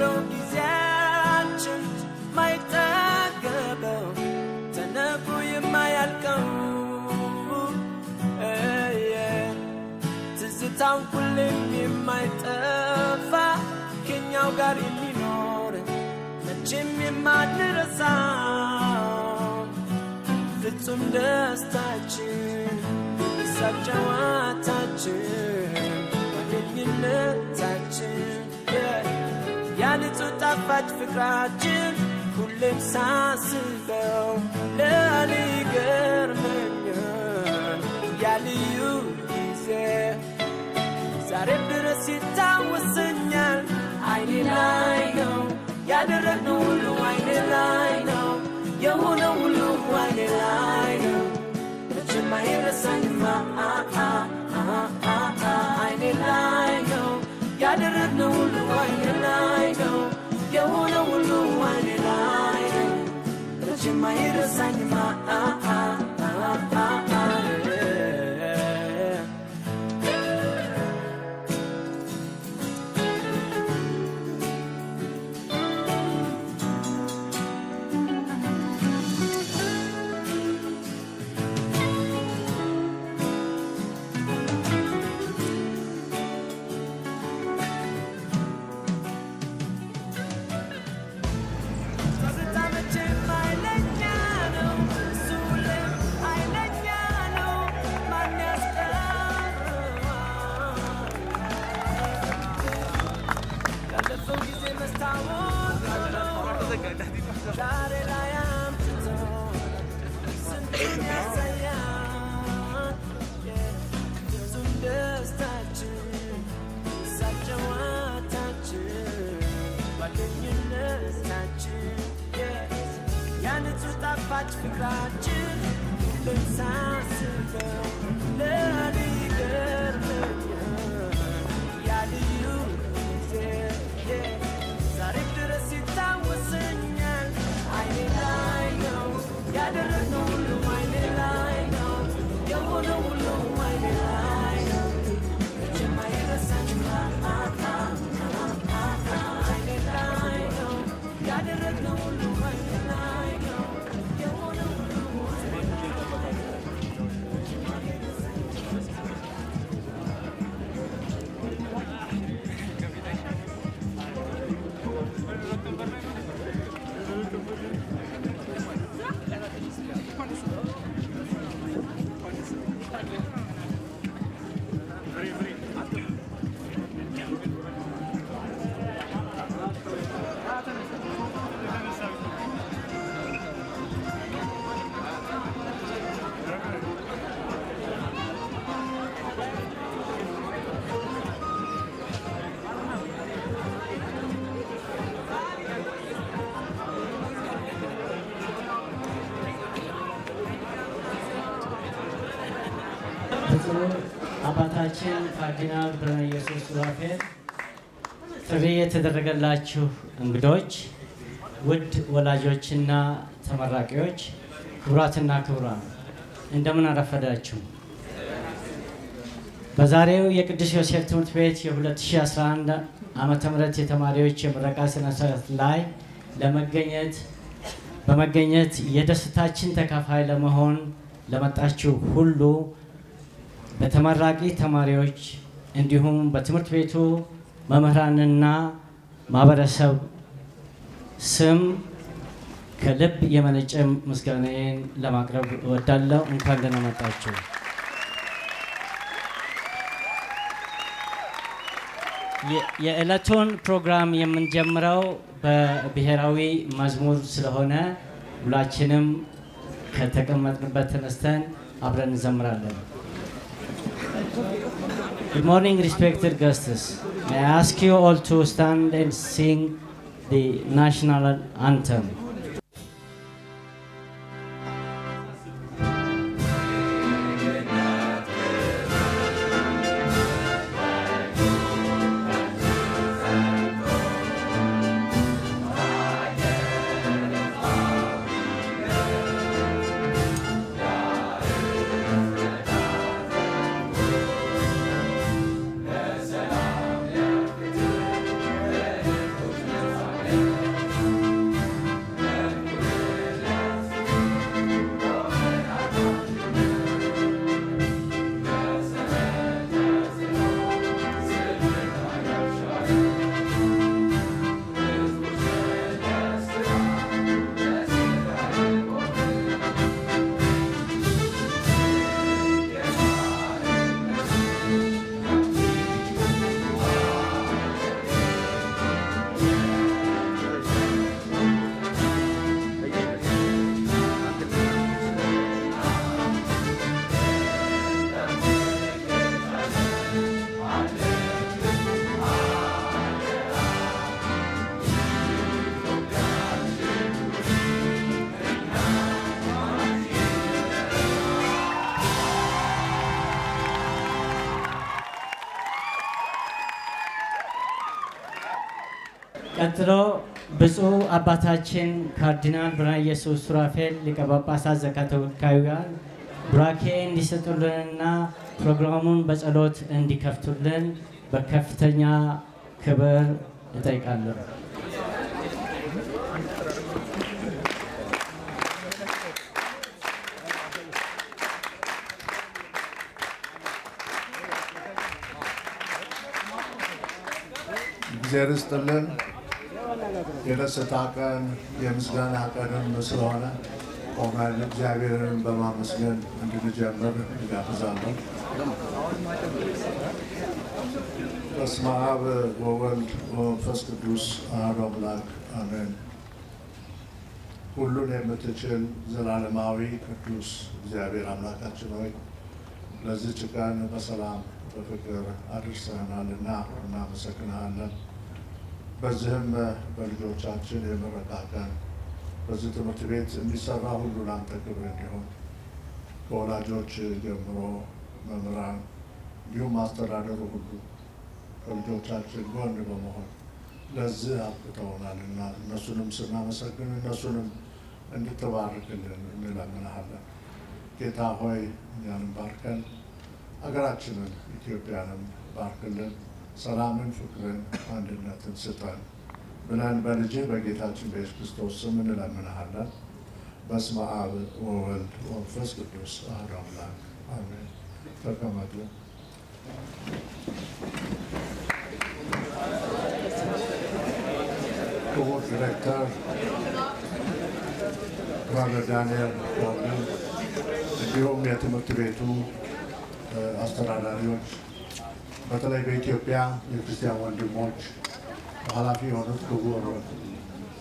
የቀረው ጊዜያችን ማይጠገበው ተነግሮ የማያልቀው ትዝታው ሁሌም የማይጠፋ ከኛው ጋር የሚኖር መቼም የማንረሳው ፍጹም ደስታችን ሳጫዋታችን ወደኝነታችን ያንቱ ጣፋጭ ፍቅራችን ሁሌም ሳስበው ለኔ ገርመኛል ያልዩ ጊዜ ዛሬም ድረስ ይታወሰኛል አይኔ ላይ ነው ያደረግነው ሁሉ አይኔ ላይ ነው የሆነው ሁሉ አይኔ ላይ ነው መቼም አይረሳኝማ አይኔ ላይ ነው ያደረግነው ሁሉ አይኔ ላይ ነው የሆነው ሁሉ አይኔ ላይ ነው መቼም አይረሳኝማ አባታችን ካርዲናል ብርሃነ ኢየሱስ ሱራፌል ጥሪ የተደረገላችሁ እንግዶች ውድ ወላጆችና ተመራቂዎች ክቡራትና ክቡራን እንደምን አረፈዳችሁ በዛሬው የቅዱስ ዮሴፍ ትምህርት ቤት የ2011 ዓመተ ምህረት የተማሪዎች የምረቃ ስነ ስርዓት ላይ በመገኘት የደስታችን ተካፋይ ለመሆን ለመጣችሁ ሁሉ በተመራቂ ተማሪዎች እንዲሁም በትምህርት ቤቱ መምህራንና ማህበረሰብ ስም ከልብ የመነጨ ምስጋናዬን ለማቅረብ እወዳለሁ። እንኳን ደህና መጣችሁ። የዕለቱን ፕሮግራም የምንጀምረው በብሔራዊ መዝሙር ስለሆነ ሁላችንም ከተቀመጥንበት ተነስተን አብረን እንዘምራለን። Good morning, respected guests. May I ask you all to stand and sing the national anthem. ቀጥሎ ብፁዕ አባታችን ካርዲናል ብርሃነ ኢየሱስ ሱራፌል ሊቀ ጳጳሳት ዘካቶሊካውያን ቡራኬ እንዲሰጡልንና ፕሮግራሙን በጸሎት እንዲከፍቱልን በከፍተኛ ክብር እጠይቃለሁ። እግዚአብሔር ይስጥልን። የደስታ ቀን የምስጋና ቀንም ስለሆነ ቆመን እግዚአብሔርን በማመስገን እንድንጀምር እጋብዛለሁ። በስመ አብ ወወልድ ወመንፈስ ቅዱስ አሐዱ አምላክ አሜን። ሁሉን የምትችል ዘላለማዊ ቅዱስ እግዚአብሔር አምላካችን ሆይ ለዚህች ቀን በሰላም በፍቅር አድርሰናልና እናመሰግናለን። በዚህም በልጆቻችን የምረቃ ቀን በዚህ ትምህርት ቤት የሚሰራ ሁሉ ለአንተ ክብር እንዲሆን ከወላጆች ጀምሮ መምህራን እንዲሁም አስተዳደሩ ሁሉ ከልጆቻችን ጎን በመሆን ለዚህ አብቅተውናልና እነሱንም ስናመሰግን እነሱንም እንድትባርክልን እንለምንሃለን። ጌታ ሆይ እኛንም ባርከን፣ ሀገራችንን ኢትዮጵያንም ባርክልን፣ ሰላምን፣ ፍቅርን፣ አንድነትን ስጠን ብለን በልጅህ በጌታችን በኢየሱስ ክርስቶስ ስም እንለምንሃለን። በስመ አብ ወወልድ ወመንፈስ ቅዱስ አሐዱ አምላክ አሜን። ተቀመጡ። ክቡር ዲሬክተር ብራዘር ዳንኤል ዳውድ፣ እንዲሁም የትምህርት ቤቱ አስተዳዳሪዎች፣ በተለይ በኢትዮጵያ የክርስቲያን ወንድሞች ኃላፊ የሆኑት ክቡር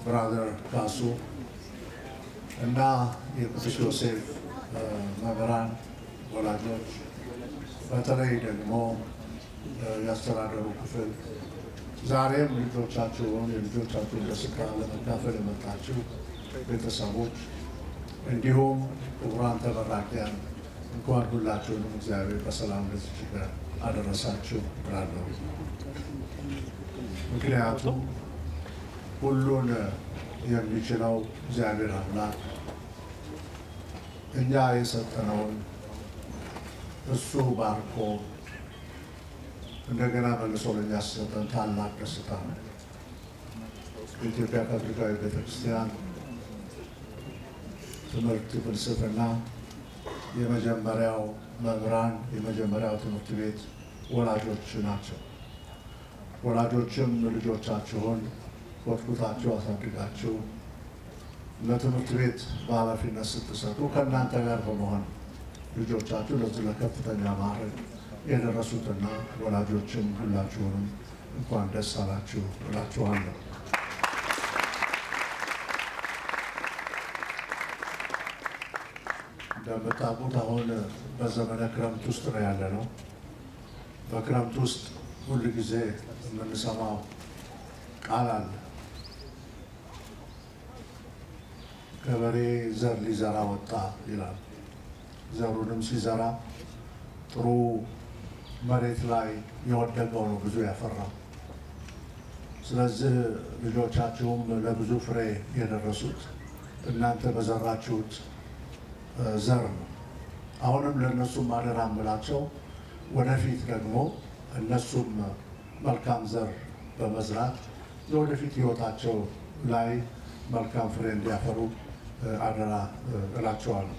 ብራዘር ካሱ እና የቅዱስ ዮሴፍ መምህራን ወላጆች፣ በተለይ ደግሞ ያስተዳደሩ ክፍል፣ ዛሬም ልጆቻችሁን የልጆቻችሁን ደስታ ለመካፈል የመጣችሁ ቤተሰቦች፣ እንዲሁም ክቡራን ተመራቂያን እንኳን ሁላችሁንም እግዚአብሔር በሰላም ለዚህ ቀን አደረሳችሁ እላለሁ። ምክንያቱም ሁሉን የሚችለው እግዚአብሔር አምላክ እኛ የሰጠነውን እሱ ባርኮ እንደገና መልሶ ለእኛ ሲሰጠን ታላቅ ደስታ ነው። በኢትዮጵያ ካቶሊካዊ ቤተክርስቲያን ትምህርት ፍልስፍና የመጀመሪያው መምህራን የመጀመሪያው ትምህርት ቤት ወላጆች ናቸው። ወላጆችም ልጆቻችሁን ኮትኩታችሁ አሳድጋችሁ ለትምህርት ቤት በኃላፊነት ስትሰጡ ከእናንተ ጋር በመሆን ልጆቻችሁ ለዚህ ለከፍተኛ ማዕረግ የደረሱትና ወላጆችም ሁላችሁንም እንኳን ደስ አላችሁ እላችኋለሁ። እንደምታውቁት አሁን በዘመነ ክረምት ውስጥ ነው ያለነው። በክረምት ውስጥ ሁል ጊዜ የምንሰማው ቃል አለ። ገበሬ ዘር ሊዘራ ወጣ ይላል። ዘሩንም ሲዘራ ጥሩ መሬት ላይ የወደቀው ነው ብዙ ያፈራው። ስለዚህ ልጆቻችሁም ለብዙ ፍሬ የደረሱት እናንተ በዘራችሁት ዘር ነው። አሁንም ለእነሱም አደራ እምላቸው ወደፊት ደግሞ እነሱም መልካም ዘር በመዝራት የወደፊት ሕይወታቸው ላይ መልካም ፍሬ እንዲያፈሩ አደራ እላቸዋለሁ።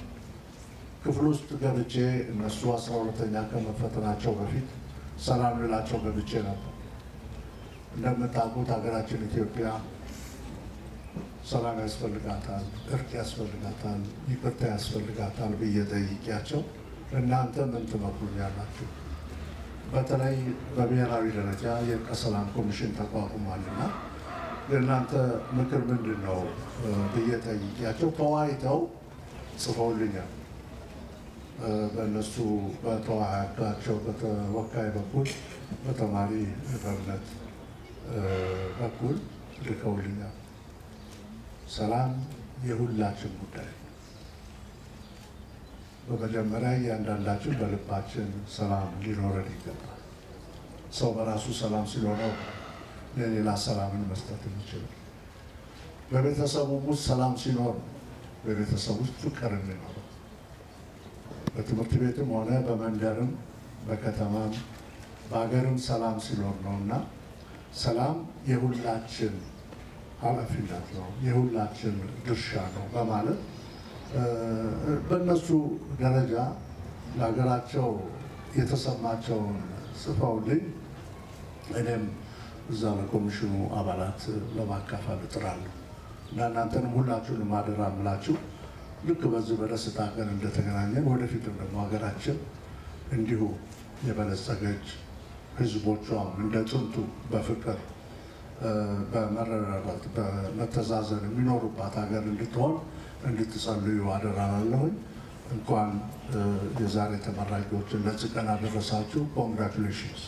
ክፍል ውስጥ ገብቼ እነሱ 12ኛ ከመፈተናቸው በፊት ሰላም ልላቸው ገብቼ ነበር። እንደምታውቁት ሀገራችን ኢትዮጵያ ሰላም ያስፈልጋታል፣ እርቅ ያስፈልጋታል፣ ይቅርታ ያስፈልጋታል ብዬ ጠይቄያቸው እናንተ ምን ትመክሩኛላችሁ? በተለይ በብሔራዊ ደረጃ የእርቀ ሰላም ኮሚሽን ተቋቁሟልና የእናንተ ምክር ምንድን ነው ብዬ ጠይቄያቸው ተወያይተው ጽፈውልኛል። በእነሱ በተወካያቸው በተወካይ በኩል በተማሪ በእምነት በኩል ልከውልኛል። ሰላም የሁላችን ጉዳይ። በመጀመሪያ እያንዳንዳችን በልባችን ሰላም ሊኖረን ይገባል። ሰው በራሱ ሰላም ሲኖረው ለሌላ ሰላምን መስጠት የሚችለው። በቤተሰቡ ውስጥ ሰላም ሲኖር በቤተሰቡ ውስጥ ፍቅር የሚኖረው በትምህርት ቤትም ሆነ በመንደርም በከተማም በሀገርም ሰላም ሲኖር ነውና ሰላም የሁላችን ኃላፊነት ነው፣ የሁላችን ድርሻ ነው በማለት በእነሱ ደረጃ ለሀገራቸው የተሰማቸውን ጽፈውልኝ እኔም እዛ ለኮሚሽኑ አባላት ለማካፈል እጥራለሁ እና እናንተንም ሁላችሁንም አደራ እምላችሁ ልክ በዚህ በደስታ ቀን እንደተገናኘን ወደፊትም ደግሞ ሀገራችን እንዲሁ የበለጸገች ህዝቦቿም እንደ ጥንቱ በፍቅር በመረዳዳት በመተዛዘን የሚኖሩባት ሀገር እንድትሆን እንድትጸልዩ አደራ እላለሁኝ። እንኳን የዛሬ ተመራቂዎችን ለዚህ ቀን አደረሳችሁ። ኮንግራቹሌሽንስ።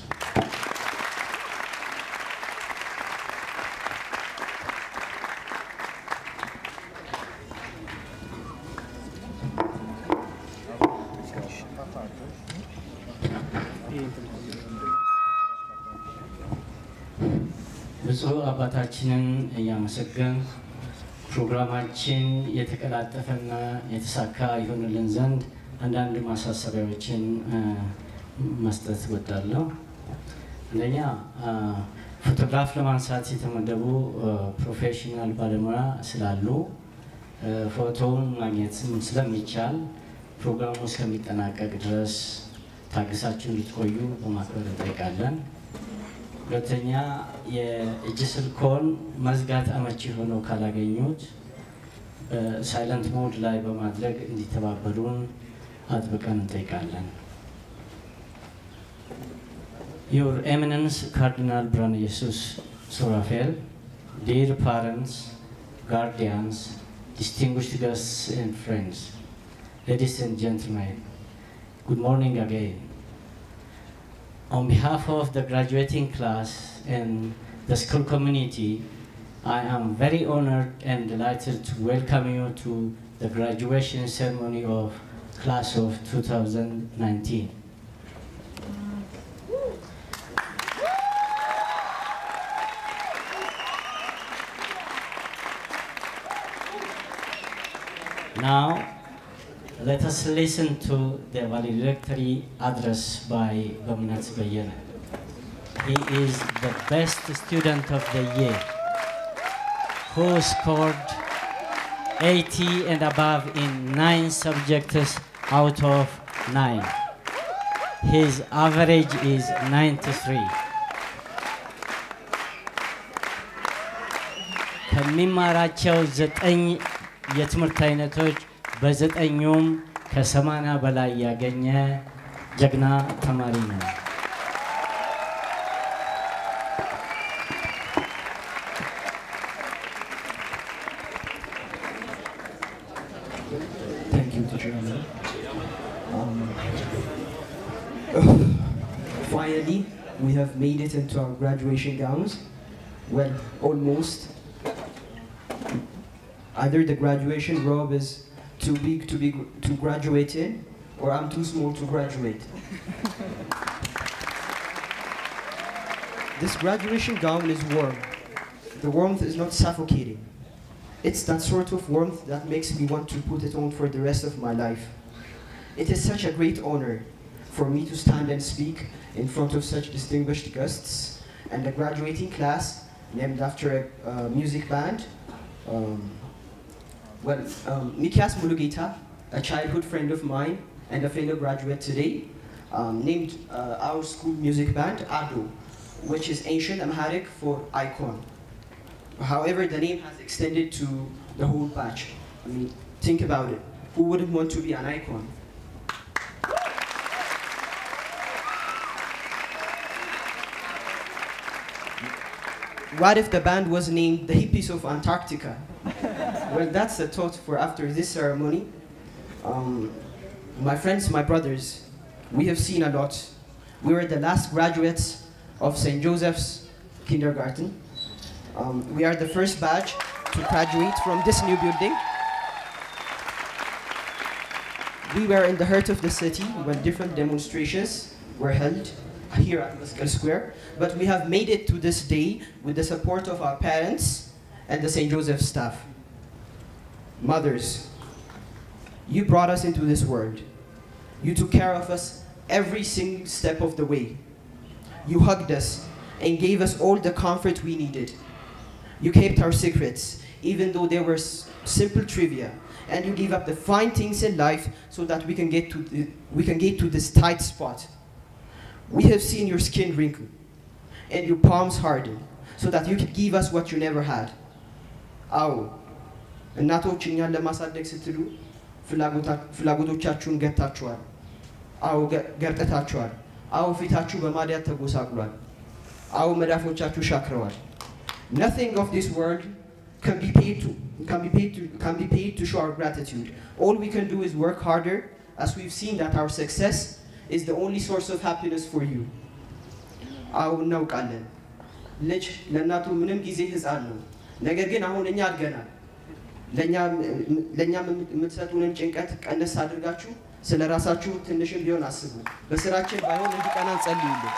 ብፁዕ አባታችንን እያመሰገን ፕሮግራማችን የተቀላጠፈና የተሳካ ይሆንልን ዘንድ አንዳንድ ማሳሰቢያዎችን መስጠት እወዳለሁ። አንደኛ ፎቶግራፍ ለማንሳት የተመደቡ ፕሮፌሽናል ባለሙያ ስላሉ ፎቶውን ማግኘት ስለሚቻል ፕሮግራሙ እስከሚጠናቀቅ ድረስ ታግሳችሁ እንድትቆዩ በማክበር እንጠይቃለን። ሁለተኛ የእጅ ስልክዎን መዝጋት አመቺ ሆኖ ካላገኙት ሳይለንት ሞድ ላይ በማድረግ እንዲተባበሩን አጥብቀን እንጠይቃለን። Your Eminence Cardinal Brother Jesus Surafel, dear parents, guardians, distinguished guests and friends, ladies and gentlemen, good morning again. On behalf of the graduating class and the school community, I am very honored and delighted to welcome you to the graduation ceremony of class of 2019. Now, let us listen to the valedictory address by Gominat Bayena. He is the best student of the year, who scored 80 and above in 9 subjects out of 9. His average is 93. ከሚማራቸው 9 የትምህርት አይነቶች በ9ኙም ከ80 በላይ ያገኘ ጀግና ተማሪ ነው። Thank you, Teacher Amin. Finally, we have made it into our graduation gowns. Well, almost. Either the graduation robe is too big to graduate in, or I'm too small to graduate. This graduation gown is warm. The warmth is not suffocating. It's that sort of warmth that makes me want to put it on for the rest of my life. It is such a great honor for me to stand and speak in front of such distinguished guests and the graduating class named after a music band. Mikias Mulugita, a childhood friend of mine and a fellow graduate today, named our school music band Ado, which is ancient Amharic for icon. However, the name has extended to the whole batch. I mean, think about it. Who wouldn't want to be an icon? What if the band was named the Hippies of Antarctica? Well, that's a thought for after this ceremony. My friends, my brothers, we have seen a lot. We were the last graduates of St. Joseph's Kindergarten. We are the first batch to graduate from this new building. We were in the heart of the city when different demonstrations were held, here at Mescal Square, but we have made it to this day with the support of our parents and the St. Joseph staff. Mothers, you brought us into this world. You took care of us every single step of the way. You hugged us and gave us all the comfort we needed. You kept our secrets, even though they were simple trivia, and you gave up the fine things in life so that we can get to this tight spot. We have seen your skin wrinkle and your palms harden so that you could give us what you never had. አዎ እናቶች እኛን ለማሳደግ ስትሉ ፍላጎቶቻችሁን ገታችኋል። አዎ ገርጠታችኋል። አዎ ፊታችሁ በማዲያት ተጎሳቅሏል። አዎ መዳፎቻችሁ ሻክረዋል። Nothing of this world can be paid to show our gratitude. All we can do is work harder, as we've seen that our success is the only source of happiness for you. አዎ እናውቃለን። ልጅ ለእናቱ ምንም ጊዜ ሕፃን ነው። ነገር ግን አሁን እኛ አድገናል። ለእኛ የምትሰጡንን ጭንቀት ቀነስ አድርጋችሁ ስለ ራሳችሁ ትንሽም ቢሆን አስቡ። በስራችን ባይሆን እንዲቀና ጸልዩልን።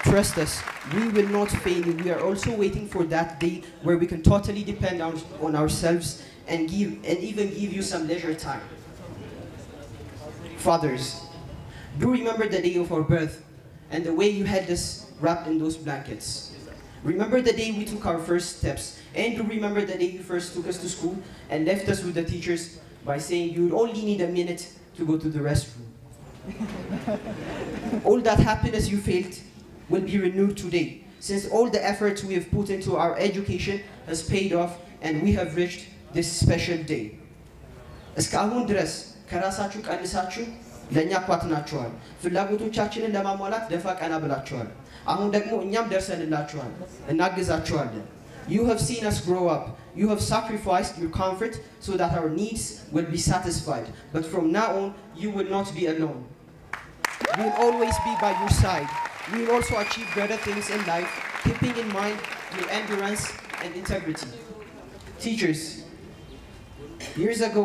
Trust us, we will not fail you. We are also waiting for that day where we can totally depend on ourselves and even give you some leisure time. Fathers, do remember the day of our birth and the way you had us wrapped in those blankets. Remember the day we took our first steps, and do remember the day you first took us to school and left us with the teachers by saying you would only need a minute to go to the restroom. All that happiness you felt will be renewed today, since all the efforts we have put into our education has paid off and we have reached this special day. እስካሁን ድረስ ከራሳችሁ ቀንሳችሁ ለኛ ቋጥናችኋል። ፍላጎቶቻችንን ለማሟላት ደፋ ቀና ብላችኋል። አሁን ደግሞ እኛም ደርሰንላችኋል። እናግዛችኋለን። You have seen us grow up. You have sacrificed your comfort so that our needs will be satisfied. But from now on, you will not be alone. We will always be by your side. We will also achieve greater things in life, keeping in mind your endurance and integrity. Teachers, years ago,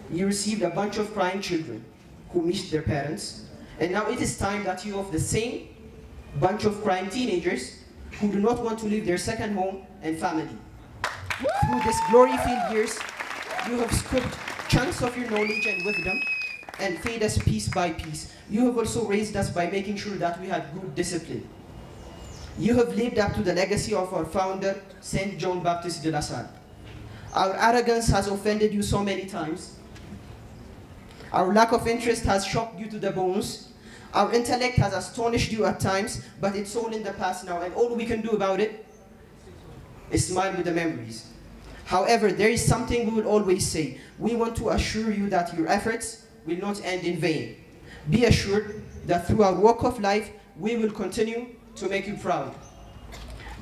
you received a bunch of crying children who missed their parents, and now it is time that you of the same bunch of crying teenagers who do not want to leave their second home and family. Through these glory-filled years, you have scooped chunks of your knowledge and wisdom and fed us piece by piece. You have also raised us by making sure that we had good discipline. You have lived up to the legacy of our founder, Saint John Baptist de la Salle. Our arrogance has offended you so many times. Our lack of interest has shocked you to the bones. Our intellect has astonished you at times, but it's all in the past now, and all we can do about it is smile with the memories. However, there is something we will always say. We want to assure you that your efforts will not end in vain. Be assured that through our walk of life, we will continue to make you proud.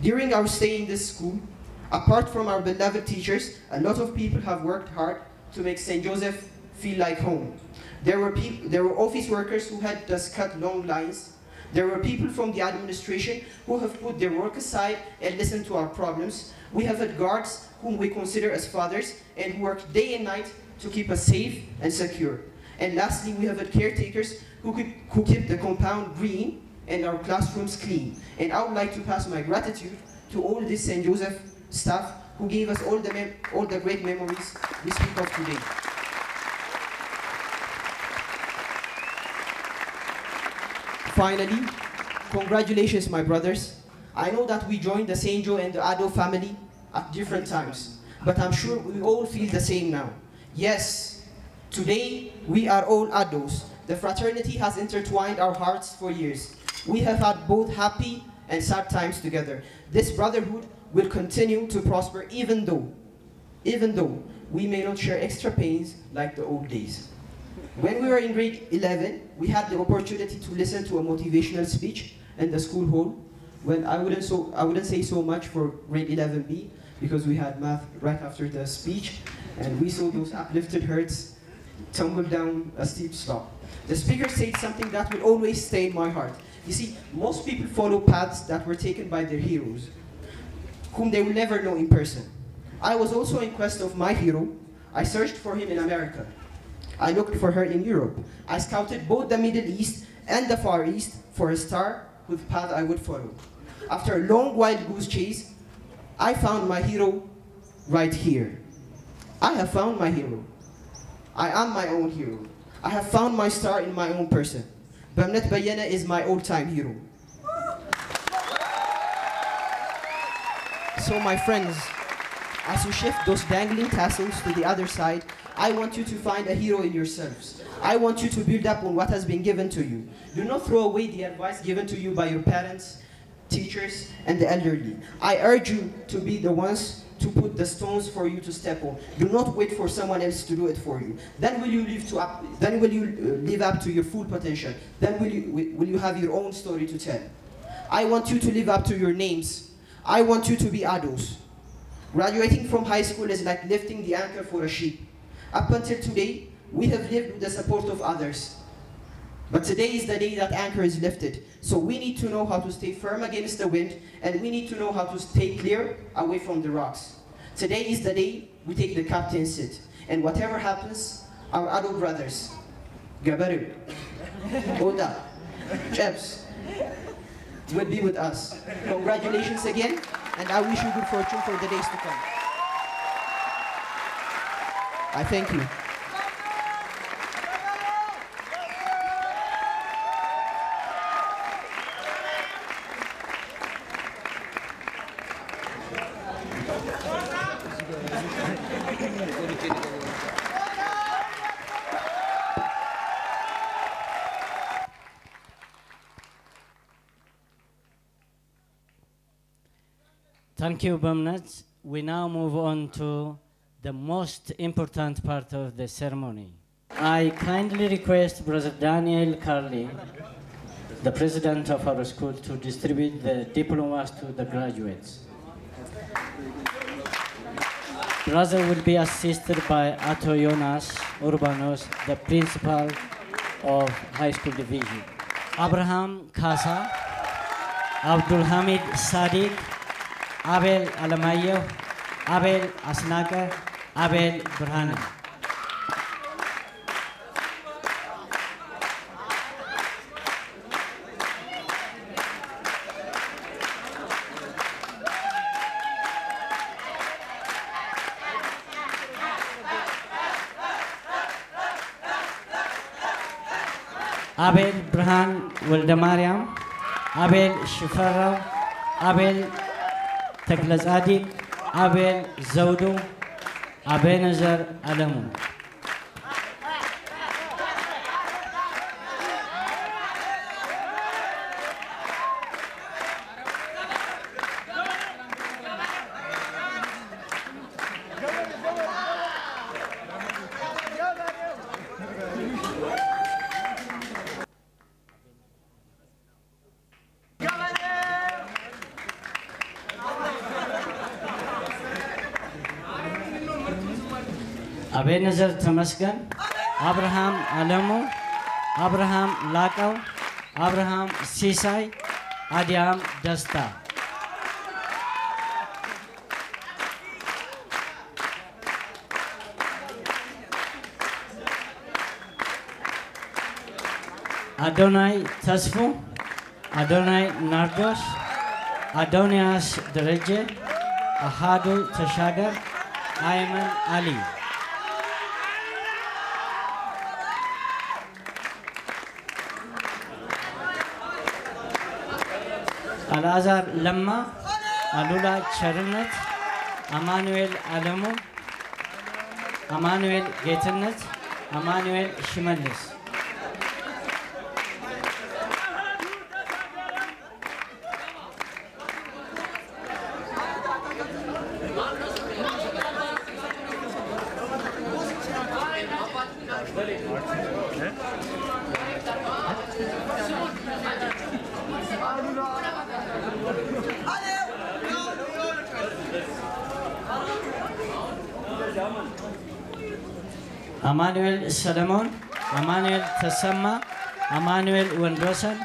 During our stay in this school, apart from our beloved teachers, a lot of people have worked hard to make St. Joseph feel like home. There were office workers who had us cut long lines. There were people from the administration who have put their work aside and listened to our problems. We have had guards whom we consider as fathers and who work day and night to keep us safe and secure. And lastly, we have had caretakers who keep the compound green and our classrooms clean. And I would like to pass my gratitude to all this St. Joseph staff who gave us all the great memories we speak of today. Finally, congratulations, my brothers. I know that we joined the St. Joe and the Addo family at different times, but I'm sure we all feel the same now. Yes, today we are all Addos. The fraternity has intertwined our hearts for years. We have had both happy and sad times together. This brotherhood will continue to prosper even though we may not share extra pains like the old days. When we were in grade 11, we had the opportunity to listen to a motivational speech in the school hall. Well, I wouldn't say so much for grade 11B because we had math right after the speech, and we saw those uplifted hearts tumble down a steep slope. The speaker said something that will always stay in my heart. You see, most people follow paths that were taken by their heroes, whom they will never know in person. I was also in quest of my hero. I searched for him in America. I looked for her in Europe. I scouted both the Middle East and the Far East for a star whose path I would follow. After a long wild goose chase, I found my hero right here. I have found my hero. I am my own hero. I have found my star in my own person. Bamnet Bayena is my all-time hero. So my friends, as you shift those dangling tassels to the other side, I want you to find a hero in yourselves. I want you to build up on what has been given to you. Do not throw away the advice given to you by your parents, teachers, and the elderly. I urge you to be the ones to put the stones for you to step on. Do not wait for someone else to do it for you. Then will you live up to your full potential. Then will you have your own story to tell. I want you to live up to your names. I want you to be adults. Graduating from high school is like lifting the anchor for a ship. Up until today, we have lived with the support of others. But today is the day that anchor is lifted. So we need to know how to stay firm against the wind, and we need to know how to stay clear away from the rocks. Today is the day we take the captain's seat. And whatever happens, our adult brothers, Gabaru, Oda, Chebs, will be with us. Congratulations again, and I wish you good fortune for the days to come. I thank you. Thank you, Bamnat. We now move on to the most important part of the ceremony. I kindly request Brother Daniel Carley, the president of our school, to distribute the diplomas to the graduates. Brother will be assisted by Ato Jonas Urbanos, the principal of high school division. Abraham Kasa, Abdul Hamid Sadiq, Abel Alamayo, Abel Asnaga, Abel Burhana. Abel Burhan Waldemariam, Abel Shifarao, Abel Taklazadi, Abel Zaudu, Abenazar Alamu. Abenazar Tamasgan, Abraham Alamu, Abraham Lakau, Abraham Sisai, Adiam Dasta. Adonai Tasfu, Adonai Nardos, Adonias Dereje, Ahadu Tashagar, Ayman Ali. Alazar Lamma, Alula Charinet, Emmanuel Alamu, Emmanuel Getanet, Emmanuel Shimalis. Emmanuel Solomon, Emmanuel Tasamma, Emmanuel Wendosan,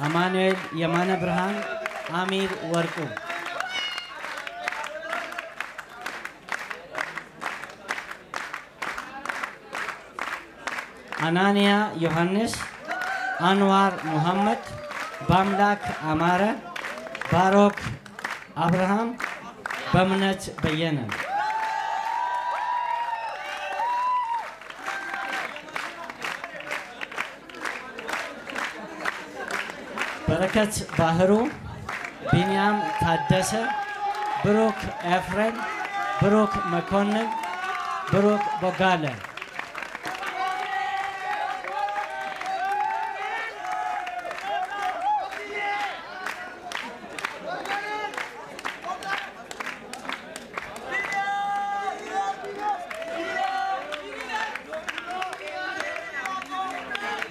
Emmanuel Yamana Brhan, Amir Warku. አናንያ ዮሐንስ አንዋር ሙሐመድ ባምላክ አማረ ባሮክ አብርሃም በእምነት በየነ በረከት ባህሩ ቢንያም ታደሰ ብሩክ ኤፍሬም ብሩክ መኮንን ብሩክ ቦጋለ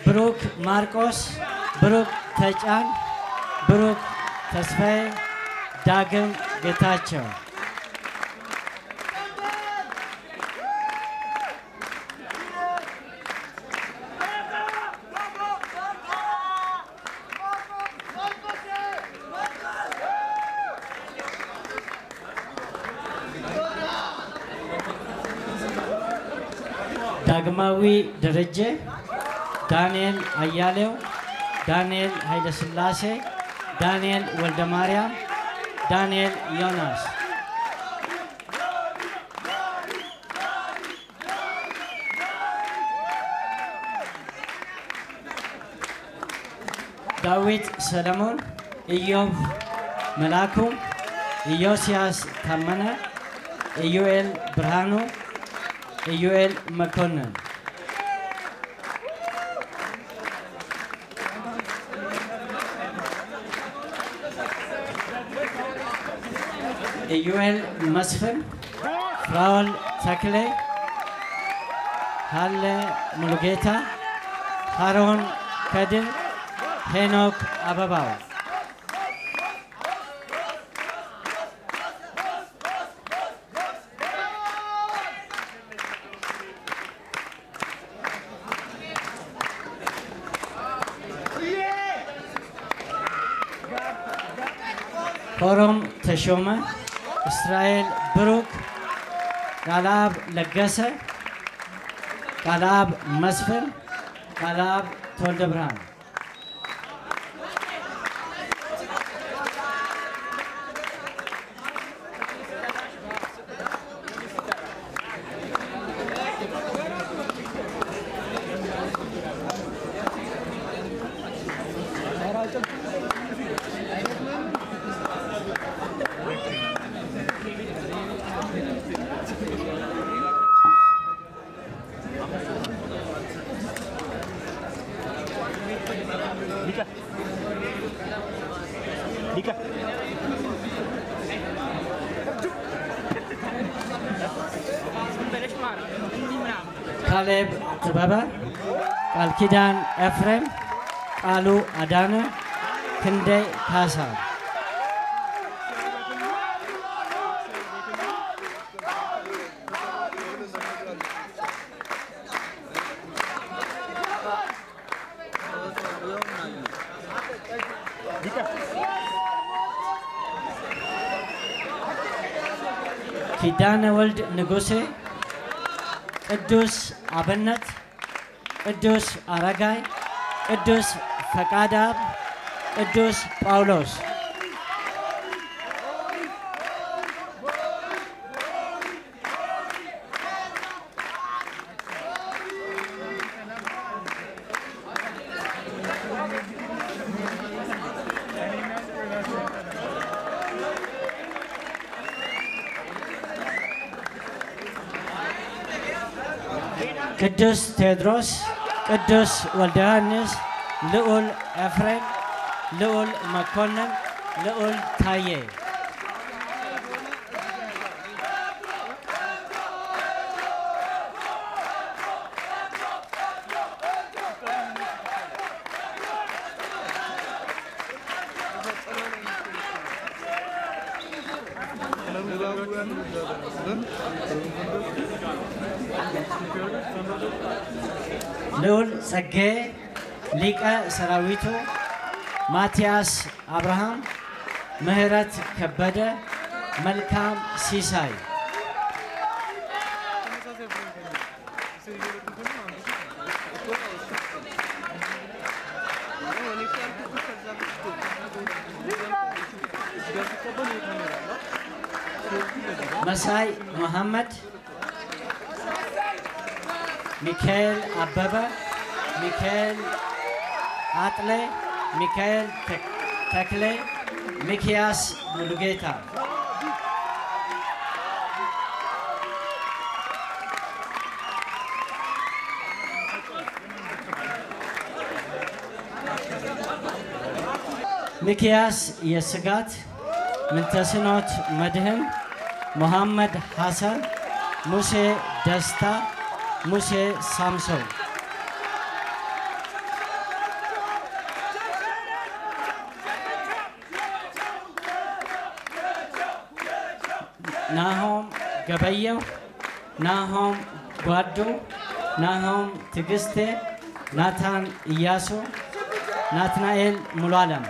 ብሩክ ማርቆስ ብሩክ ተጫን ብሩክ ተስፋዬ ዳግም ጌታቸው ዳግማዊ ደረጀ ዳንኤል አያሌው ዳንኤል ኃይለ ሥላሴ ዳንኤል ወልደ ማርያም ዳንኤል ዮናስ ዳዊት ሰለሞን ኢዮብ መላኩ ኢዮስያስ ታመነ ኢዩኤል ብርሃኑ ኢዩኤል መኮንን ኢዩኤል መስፍን ፍራውል ተክሌ ሃለ ሙሉጌታ ሃሮን ከድር ሄኖክ አበባው ሆሮም ተሾመ እስራኤል ብሩክ ቃላብ ለገሰ ቃላብ መስፍን ቃላብ ተወልደ ብርሃን ካሌብ ጥበበ ቃል ኪዳን ኤፍሬም ቃሉ አዳነ ክንዴ ካሳ ኪዳነ ወልድ ንጉሴ ቅዱስ አብነት ቅዱስ አረጋይ ቅዱስ ፈቃዳብ ቅዱስ ጳውሎስ ቅዱስ ቴዎድሮስ ቅዱስ ወልደ ዮሐንስ ልዑል ኤፍሬም ልዑል መኮንን ልዑል ታዬ ልዑል ጸጌ ሊቀ ሰራዊቱ ማቲያስ አብርሃም ምህረት ከበደ መልካም ሲሳይ Masai Muhammad, Mikhail Ababa, Mikhail Atle, Mikhail Takle, Mikias Mulugeta. Mikias Yesagat, Mintasinot Madhim, Muhammad Hassan, Muse Dasta, Muse Samson. Nahom Gabayo, Nahom Guadu, Nahom Tigiste, Nathan Iyasu, Nathanael Mulalam.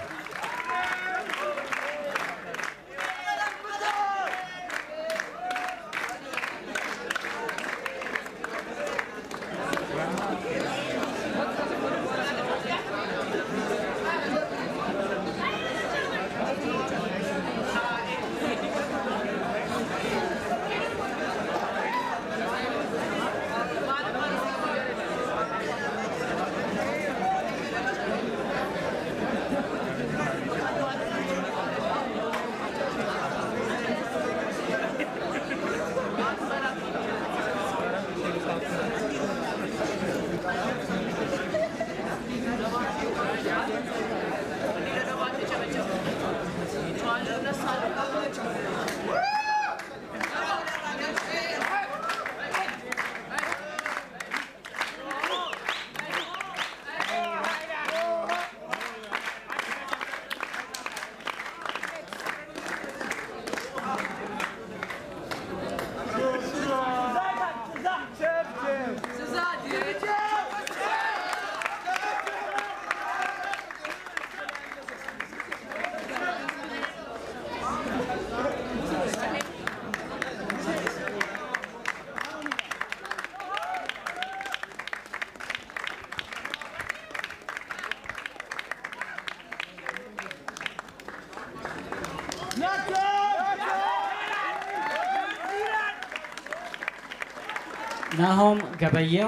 Nahom Gabayo,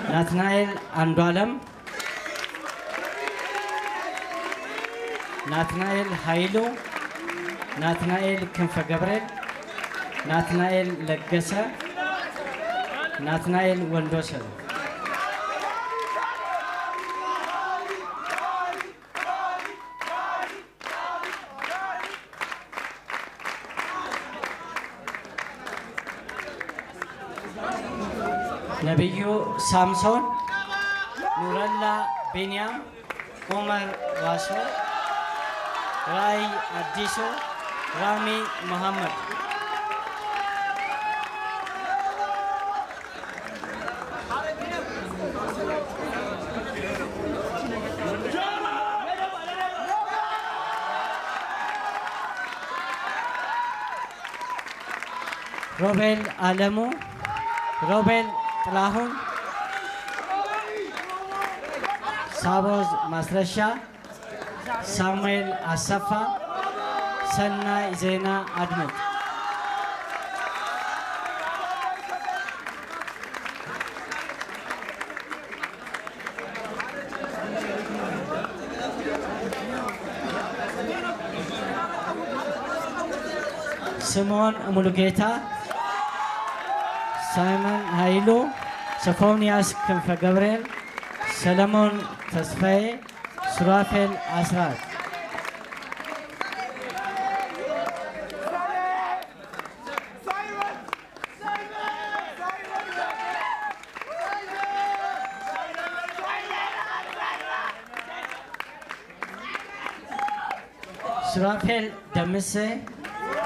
Nathanael Andualam, Nathanael Hailu, Nathanael Kimfagabrel, Nathanael Legasa, Nathanael Wandosel. Nabiyu Samson, Nuralla Binyam, Omar Waso, Rai Adiso, Rami Muhammad. Robel Alamu, Robel Tlahun, Sabos Masresha, Samuel Asafa, Sanna Zena Admit. Simon Mulugeta, Simon Hailu, Sophonias Kimfagabrel, Solomon Tasfaye, Surafel Asrat. Surafel Damise,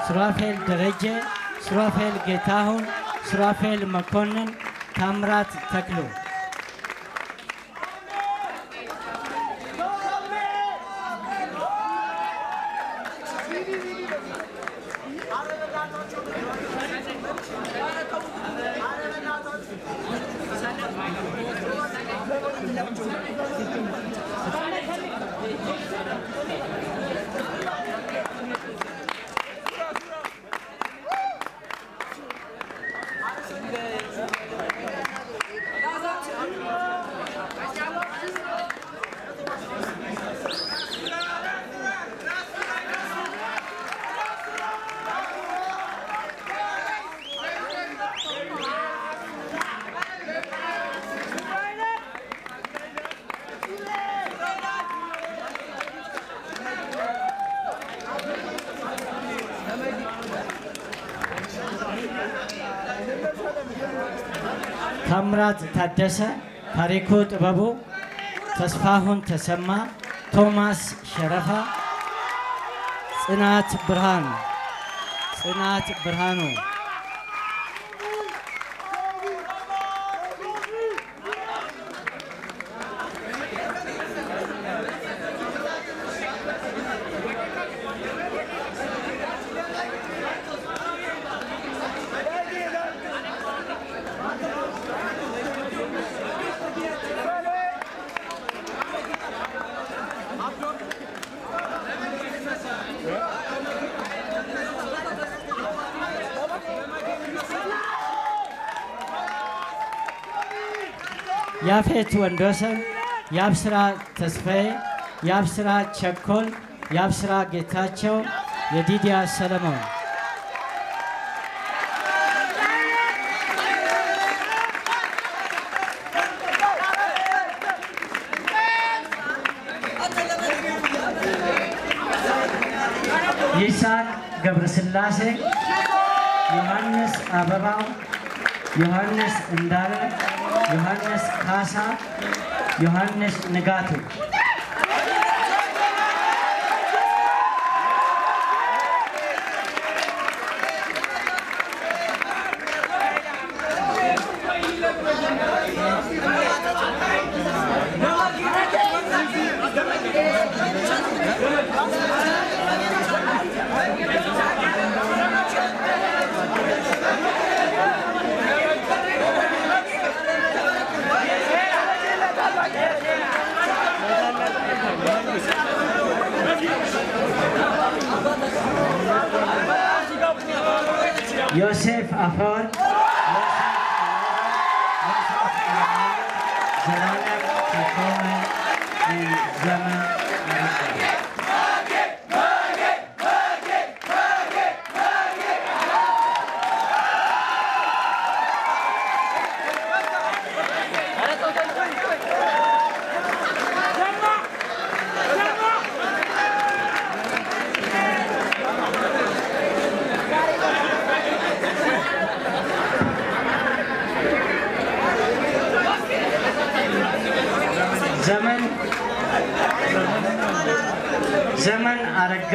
Surafel Dereje, Surafel Getahun, Surafel Makonnen, Tamrat Taklu. ታምራት ታደሰ፣ ታሪኩ ጥበቡ፣ ተስፋሁን ተሰማ፣ ቶማስ ሸረፋ፣ ጽናት ብርሃኑ ያፌት ወንዶሰን፣ ያብስራ ተስፋዬ፣ ያብስራ ቸኮል፣ ያብስራ ጌታቸው፣ የዲዲያ ሰለሞን ይስሐቅ ገብረስላሴ፣ ዮሐንስ አበባው፣ ዮሐንስ እንዳለ፣ ዮሐንስ ካሳ፣ ዮሐንስ ንጋቱ ዮሴፍ አፈወር ዘላለም ተሾመ ዘመን ዘመን አረጋ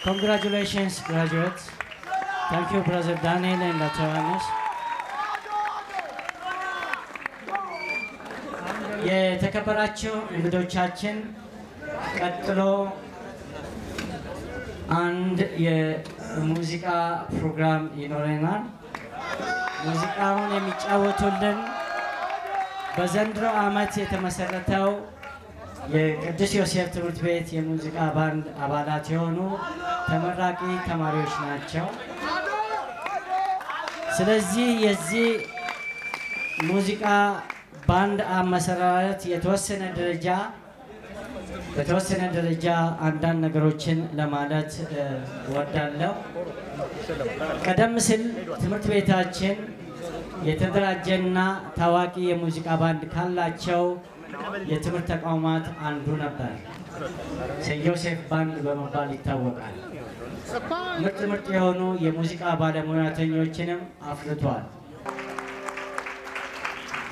Congratulations, graduates. Thank you, Brother Daniel and Dr. Anas. የተከበራችሁ እንግዶቻችን ቀጥሎ አንድ የሙዚቃ ፕሮግራም ይኖረናል። ሙዚቃውን የሚጫወቱልን በዘንድሮ ዓመት የተመሰረተው የቅዱስ ዮሴፍ ትምህርት ቤት የሙዚቃ ባንድ አባላት የሆኑ ተመራቂ ተማሪዎች ናቸው። ስለዚህ የዚህ ሙዚቃ ባንድ አመሰራረት በተወሰነ ደረጃ አንዳንድ ነገሮችን ለማለት ወዳለው ቀደም ሲል ትምህርት ቤታችን የተደራጀና ታዋቂ የሙዚቃ ባንድ ካላቸው የትምህርት ተቋማት አንዱ ነበር። ሴንት ጆሴፍ ባንድ በመባል ይታወቃል። ምርጥ የሆኑ የሙዚቃ ባለሙያተኞችንም አፍርቷል።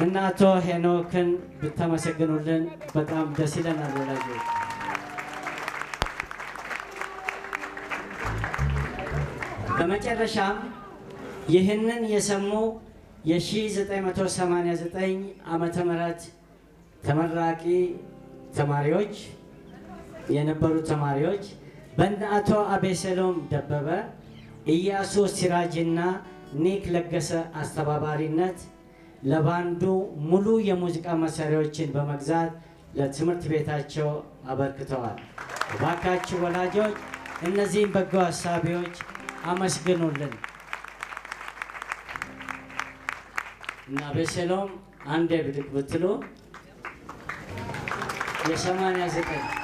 እና አቶ ሄኖክን ብታመሰግኑልን በጣም ደስ ይለናል ወላጆች። በመጨረሻም ይህንን የሰሙ የ1989 ዓመተ ምህረት ተመራቂ ተማሪዎች የነበሩ ተማሪዎች በእነ አቶ አቤሰሎም ደበበ ኢያሱ ሲራጅና ኒክ ለገሰ አስተባባሪነት ለባንዱ ሙሉ የሙዚቃ መሳሪያዎችን በመግዛት ለትምህርት ቤታቸው አበርክተዋል። እባካችሁ ወላጆች እነዚህን በጎ ሀሳቢዎች አመስግኑልን። እና በሰላም አንዴ ብድቅ ብትሉ የ89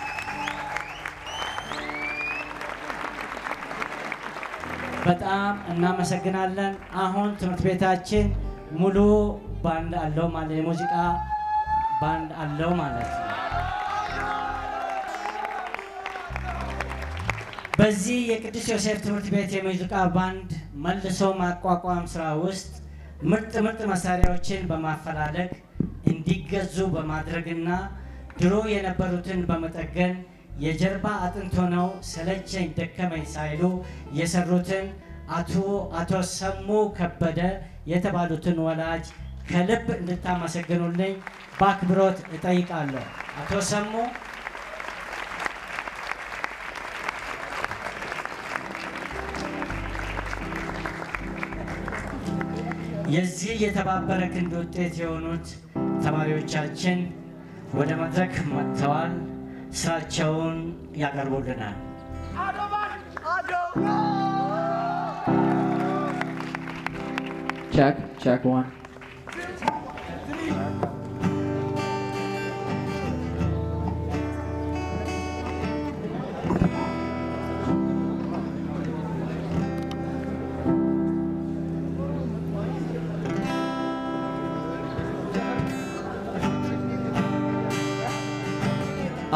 በጣም እናመሰግናለን። አሁን ትምህርት ቤታችን ሙሉ ባንድ አለው ማለት የሙዚቃ ባንድ አለው ማለት ነው። በዚህ የቅዱስ ዮሴፍ ትምህርት ቤት የሙዚቃ ባንድ መልሶ ማቋቋም ስራ ውስጥ ምርጥ መሳሪያዎችን በማፈላለግ እንዲገዙ በማድረግና ድሮ የነበሩትን በመጠገን የጀርባ አጥንት ሆነው ሰለቸኝ ደከመኝ ሳይሉ የሰሩትን አቶ ሰሙ ከበደ የተባሉትን ወላጅ ከልብ እንድታመሰግኑልኝ በአክብሮት እጠይቃለሁ። አቶ ሰሙ የዚህ የተባበረ ክንድ ውጤት የሆኑት ተማሪዎቻችን ወደ መድረክ መጥተዋል። ስራቸውን ያቀርቡልናል። Check 1.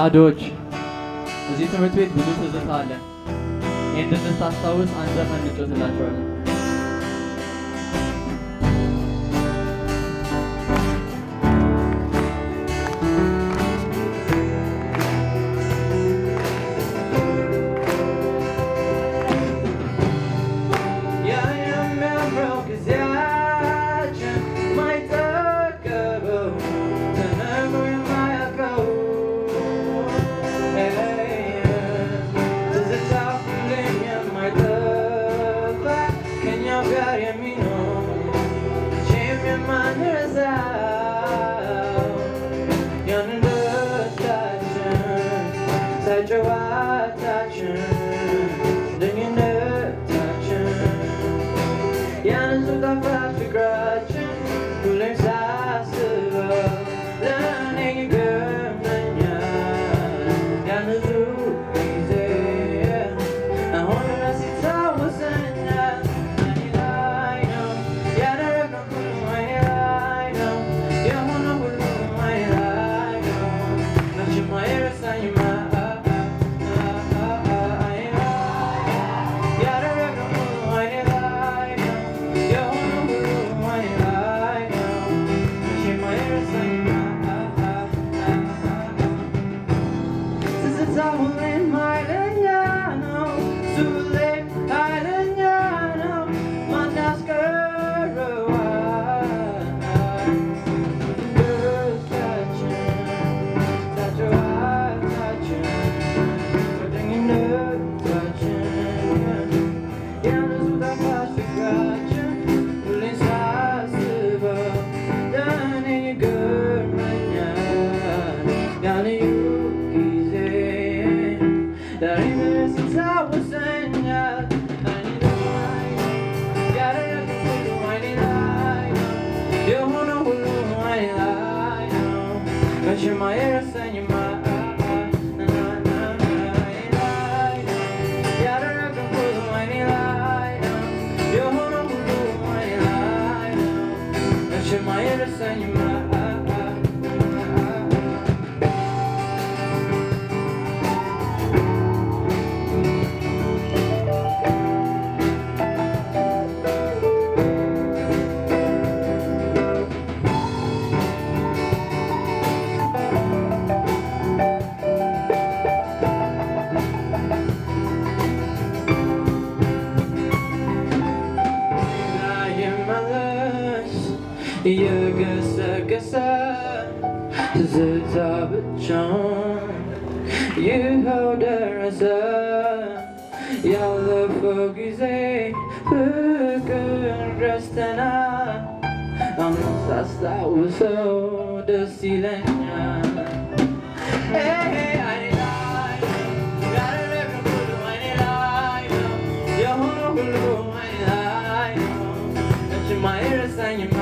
አዶች እዚህ ትምህርት ቤት ብዙ ትዝታ አለ። እንድታስታውስ አንድ ዘፈን እንጮትላችኋለን። ያለፈው ጊዜ ፍቅር ረስተናል አሁን ሳስታውሰው ደስ ይለኛል አይኔ ላይ ያደረግነው ሁሉ አይኔ ላይ ነው የሆነው ሁሉ አይኔ ላይ ነው መቼም አይረሳኝም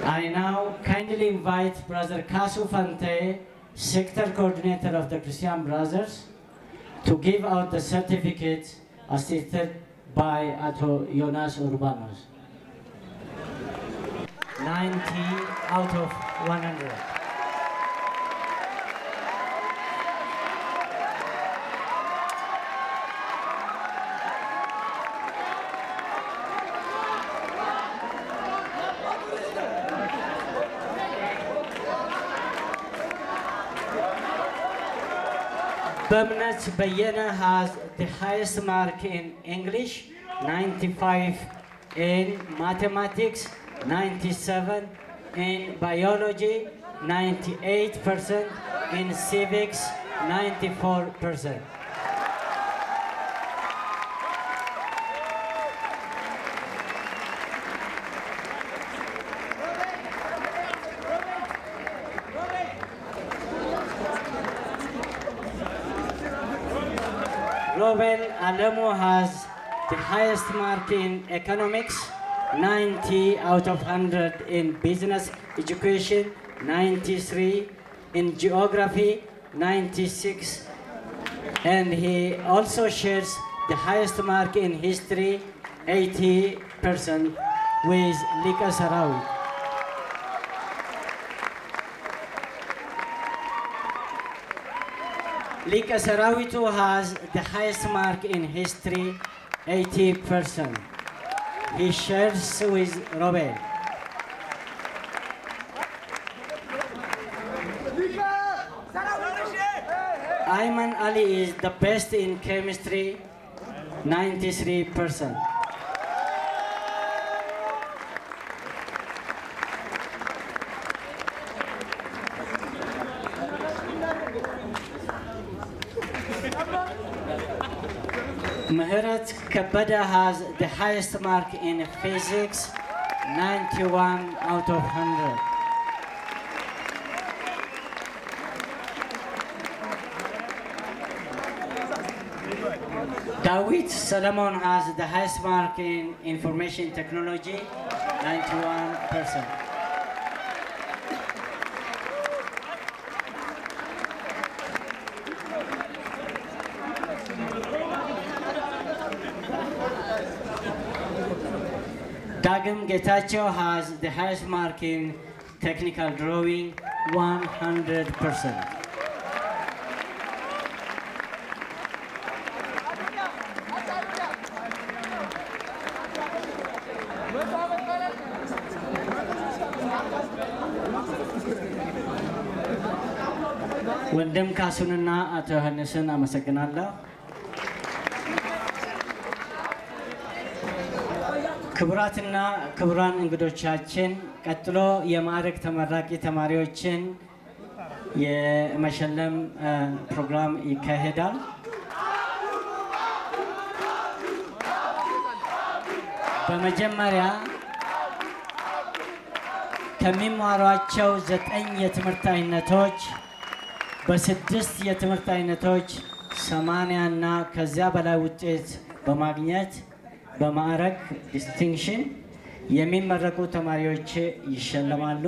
I now kindly invite Brother Kasu Fante, Sector Coordinator of the Christian Brothers, to give out the certificate assisted by Ato Jonas Urbanos. 90 out of 100. Bemnet Bayena has the highest mark in English, 95, in mathematics, 97, in biology, 98%, in civics, 94%. Robin Alemo has the highest mark in economics, 90 out of 100 in business education, 93 in geography, 96, and he also shares the highest mark in history, 80%, with Lika Sarawi. Lika Sarawitu has the highest mark in history, 80%. He shares with Robert. Ayman Ali is the best in chemistry, 93%. Meherat Kabada has the highest mark in physics, 91 out of 100. Dawit Solomon has the highest mark in information technology, 91%. Dagam Getachew has the highest mark in technical drawing, 100%. ወንድም ካሱንና አቶ ዮሐንስን አመሰግናለሁ። ክቡራትና ክቡራን እንግዶቻችን ቀጥሎ የማዕረግ ተመራቂ ተማሪዎችን የመሸለም ፕሮግራም ይካሄዳል። በመጀመሪያ ከሚማሯቸው 9 የትምህርት አይነቶች በ6 የትምህርት አይነቶች 80 እና ከዚያ በላይ ውጤት በማግኘት በማዕረግ ዲስቲንክሽን የሚመረቁ ተማሪዎች ይሸለማሉ።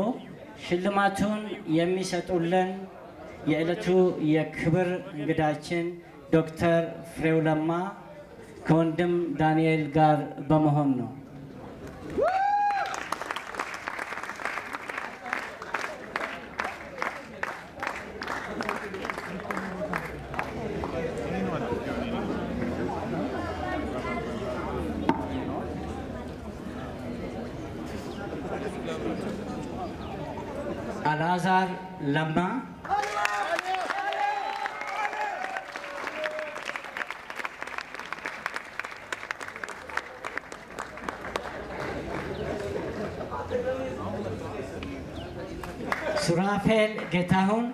ሽልማቱን የሚሰጡልን የዕለቱ የክብር እንግዳችን ዶክተር ፍሬው ለማ ከወንድም ዳንኤል ጋር በመሆን ነው። አልዓዛር ለማ ሱራፌል ጌታሁን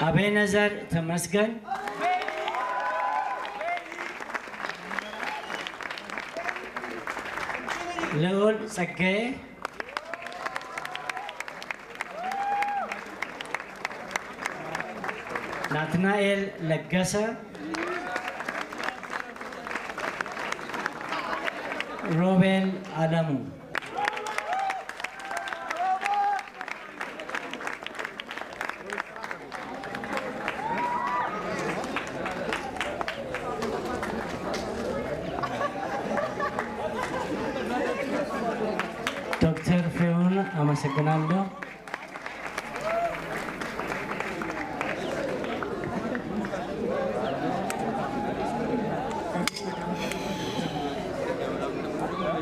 አቤነዘር ተመስገን ልዑል ጸጋዬ ናትናኤል ለገሰ ሮቤል አለሙ ዶክተር ፍሬውን አመሰግናለሁ።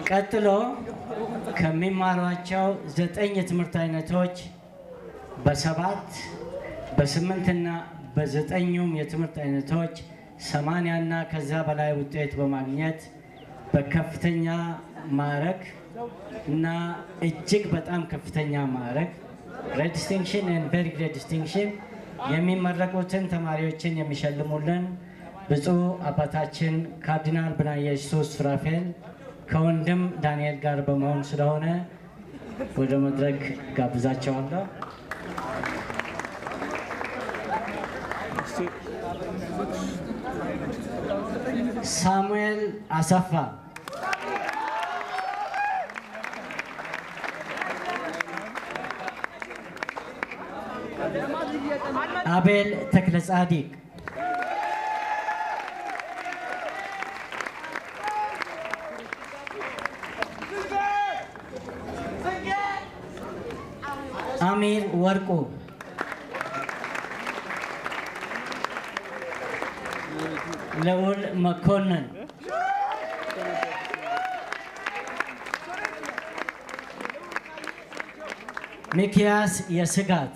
ቀጥሎ ከሚማሯቸው 9 የትምህርት አይነቶች በ7 በ8 እና በ9ኙም የትምህርት አይነቶች 80 እና ከዛ በላይ ውጤት በማግኘት በከፍተኛ ማዕረግ እና እጅግ በጣም ከፍተኛ ማዕረግ ግሬድ ዲስቲንክሽን and very great distinction የሚመረቁትን ተማሪዎችን የሚሸልሙልን ብፁዕ አባታችን ካርዲናል ብርሃነ ኢየሱስ ሱራፌል ከወንድም ዳንኤል ጋር በመሆን ስለሆነ ወደ መድረክ ጋብዛቸዋለሁ። ሳሙኤል አሰፋ አቤል ተክለ ጻዲቅ አሚር ወርቁ ልዑል መኮንን ሚኪያስ የስጋት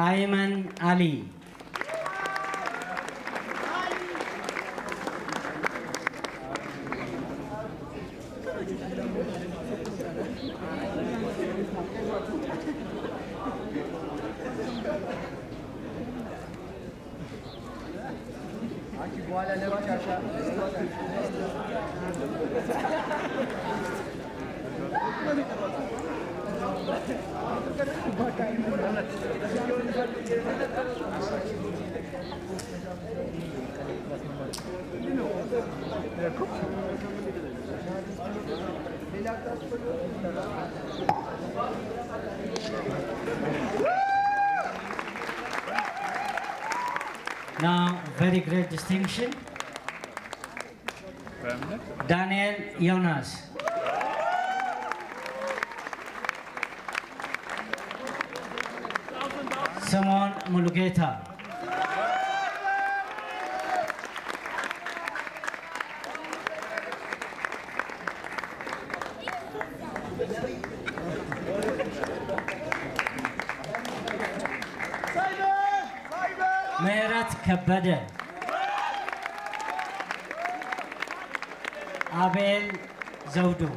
አይመን አሊ Now, very great distinction. Daniel Jonas. Simon Mulugeta. Merat Kabade. Abel Zaudu.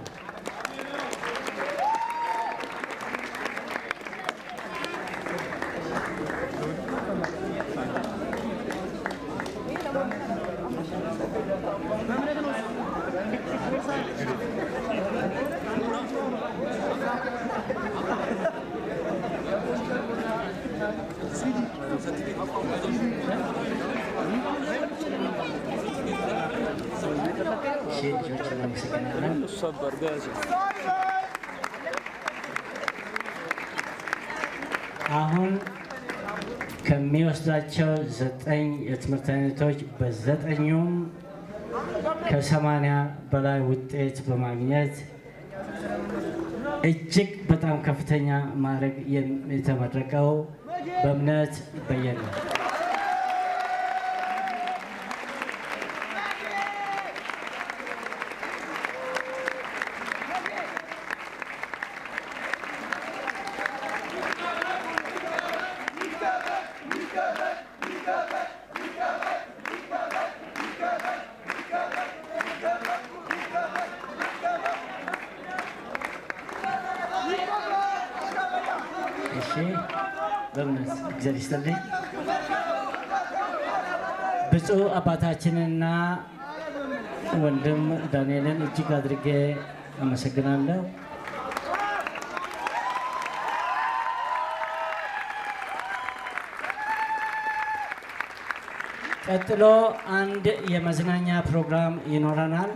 አሁን ከሚወስዳቸው 9 የትምህርት አይነቶች በ9ኙም ከ80 በላይ ውጤት በማግኘት እጅግ በጣም ከፍተኛ ማዕረግ የተመረቀው በእምነት በየነ በእምነት እግዚአብሔር ይስጥልኝ። ብፁዕ አባታችንና ወንድም ዳንኤልን እጅግ አድርጌ አመሰግናለሁ። ቀጥሎ አንድ የመዝናኛ ፕሮግራም ይኖረናል።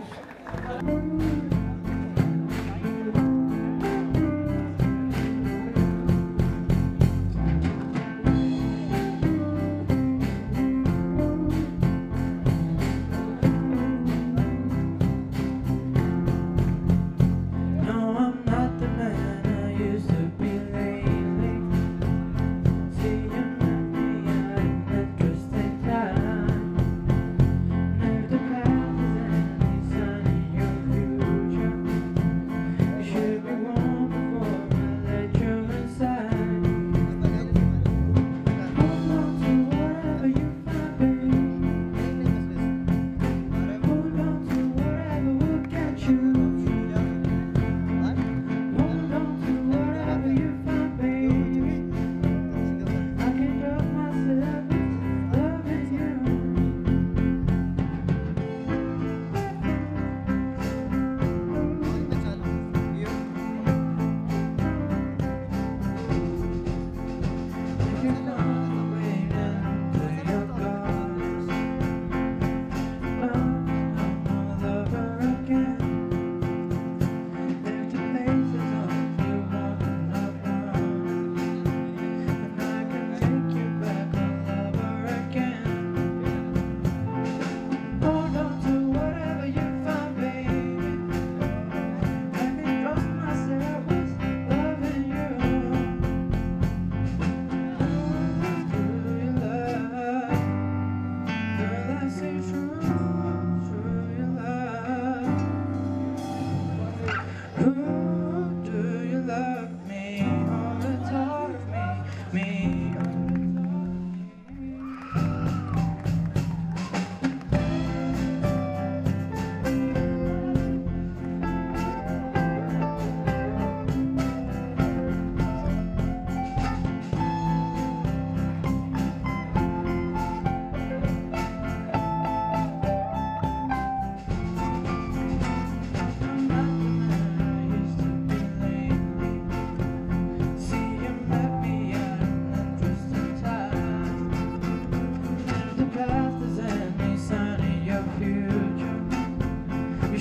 You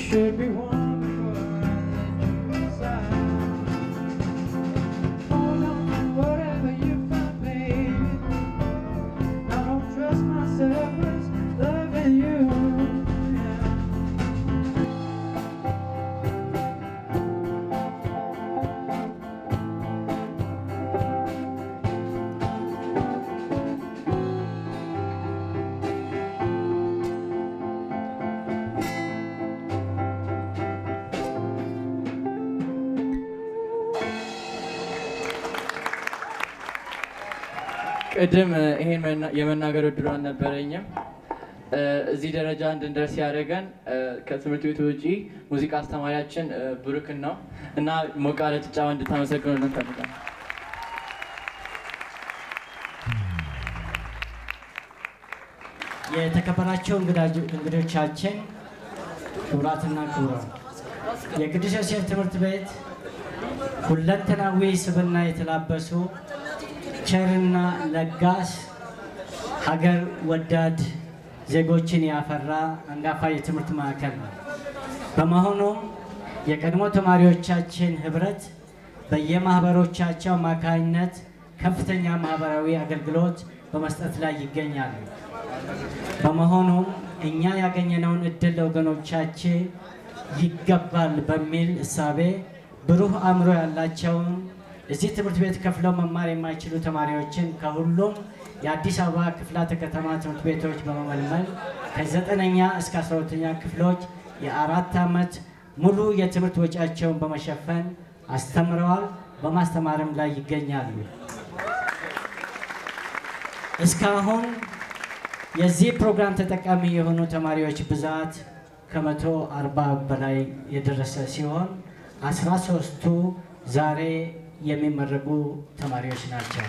should be warm before I let you inside. Hold on to whatever you find, baby. I don't trust myself with loving you. ቅድም ይሄን የመናገር እድሉ አልነበረኝም። እዚህ ደረጃ እንድንደርስ ያደረገን ከትምህርት ቤቱ ውጪ ሙዚቃ አስተማሪያችን ብሩክን ነው እና ሞቅ ያለ ጭብጨባ እንድታመሰግኑልን እንፈልጋለን። የተከበራቸው እንግዶቻችን፣ ክቡራትና ክቡራን፣ የቅዱስ ዮሴፍ ትምህርት ቤት ሁለንተናዊ ስብዕና የተላበሱ ቸርና ለጋስ ሀገር ወዳድ ዜጎችን ያፈራ አንጋፋ የትምህርት ማዕከል ነው። በመሆኑም የቀድሞ ተማሪዎቻችን ህብረት በየማህበሮቻቸው አማካኝነት ከፍተኛ ማህበራዊ አገልግሎት በመስጠት ላይ ይገኛሉ። በመሆኑም እኛ ያገኘነውን እድል ለወገኖቻችን ይገባል በሚል እሳቤ ብሩህ አእምሮ ያላቸውን እዚህ ትምህርት ቤት ከፍለው መማር የማይችሉ ተማሪዎችን ከሁሉም የአዲስ አበባ ክፍላተ ከተማ ትምህርት ቤቶች በመመልመል ከ9ኛ እስከ 12ኛ ክፍሎች የ4 ዓመት ሙሉ የትምህርት ወጪያቸውን በመሸፈን አስተምረዋል፣ በማስተማርም ላይ ይገኛሉ። እስካሁን የዚህ ፕሮግራም ተጠቃሚ የሆኑ ተማሪዎች ብዛት ከ140 በላይ የደረሰ ሲሆን 13ቱ ዛሬ የሚመረቁ ተማሪዎች ናቸው።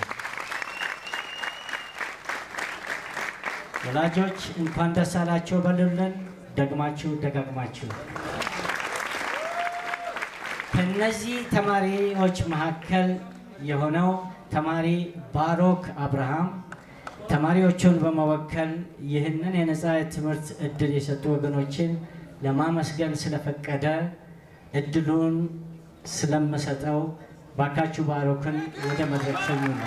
ወላጆች እንኳን ደስ አላችሁ በሉልን፣ ደግማችሁ ደጋግማችሁ። ከነዚህ ተማሪዎች መካከል የሆነው ተማሪ ባሮክ አብርሃም ተማሪዎቹን በመወከል ይህንን የነፃ ትምህርት እድል የሰጡ ወገኖችን ለማመስገን ስለፈቀደ እድሉን ስለምሰጠው ባካችሁ ባሮክን ወደ መድረክ ሸኙልን።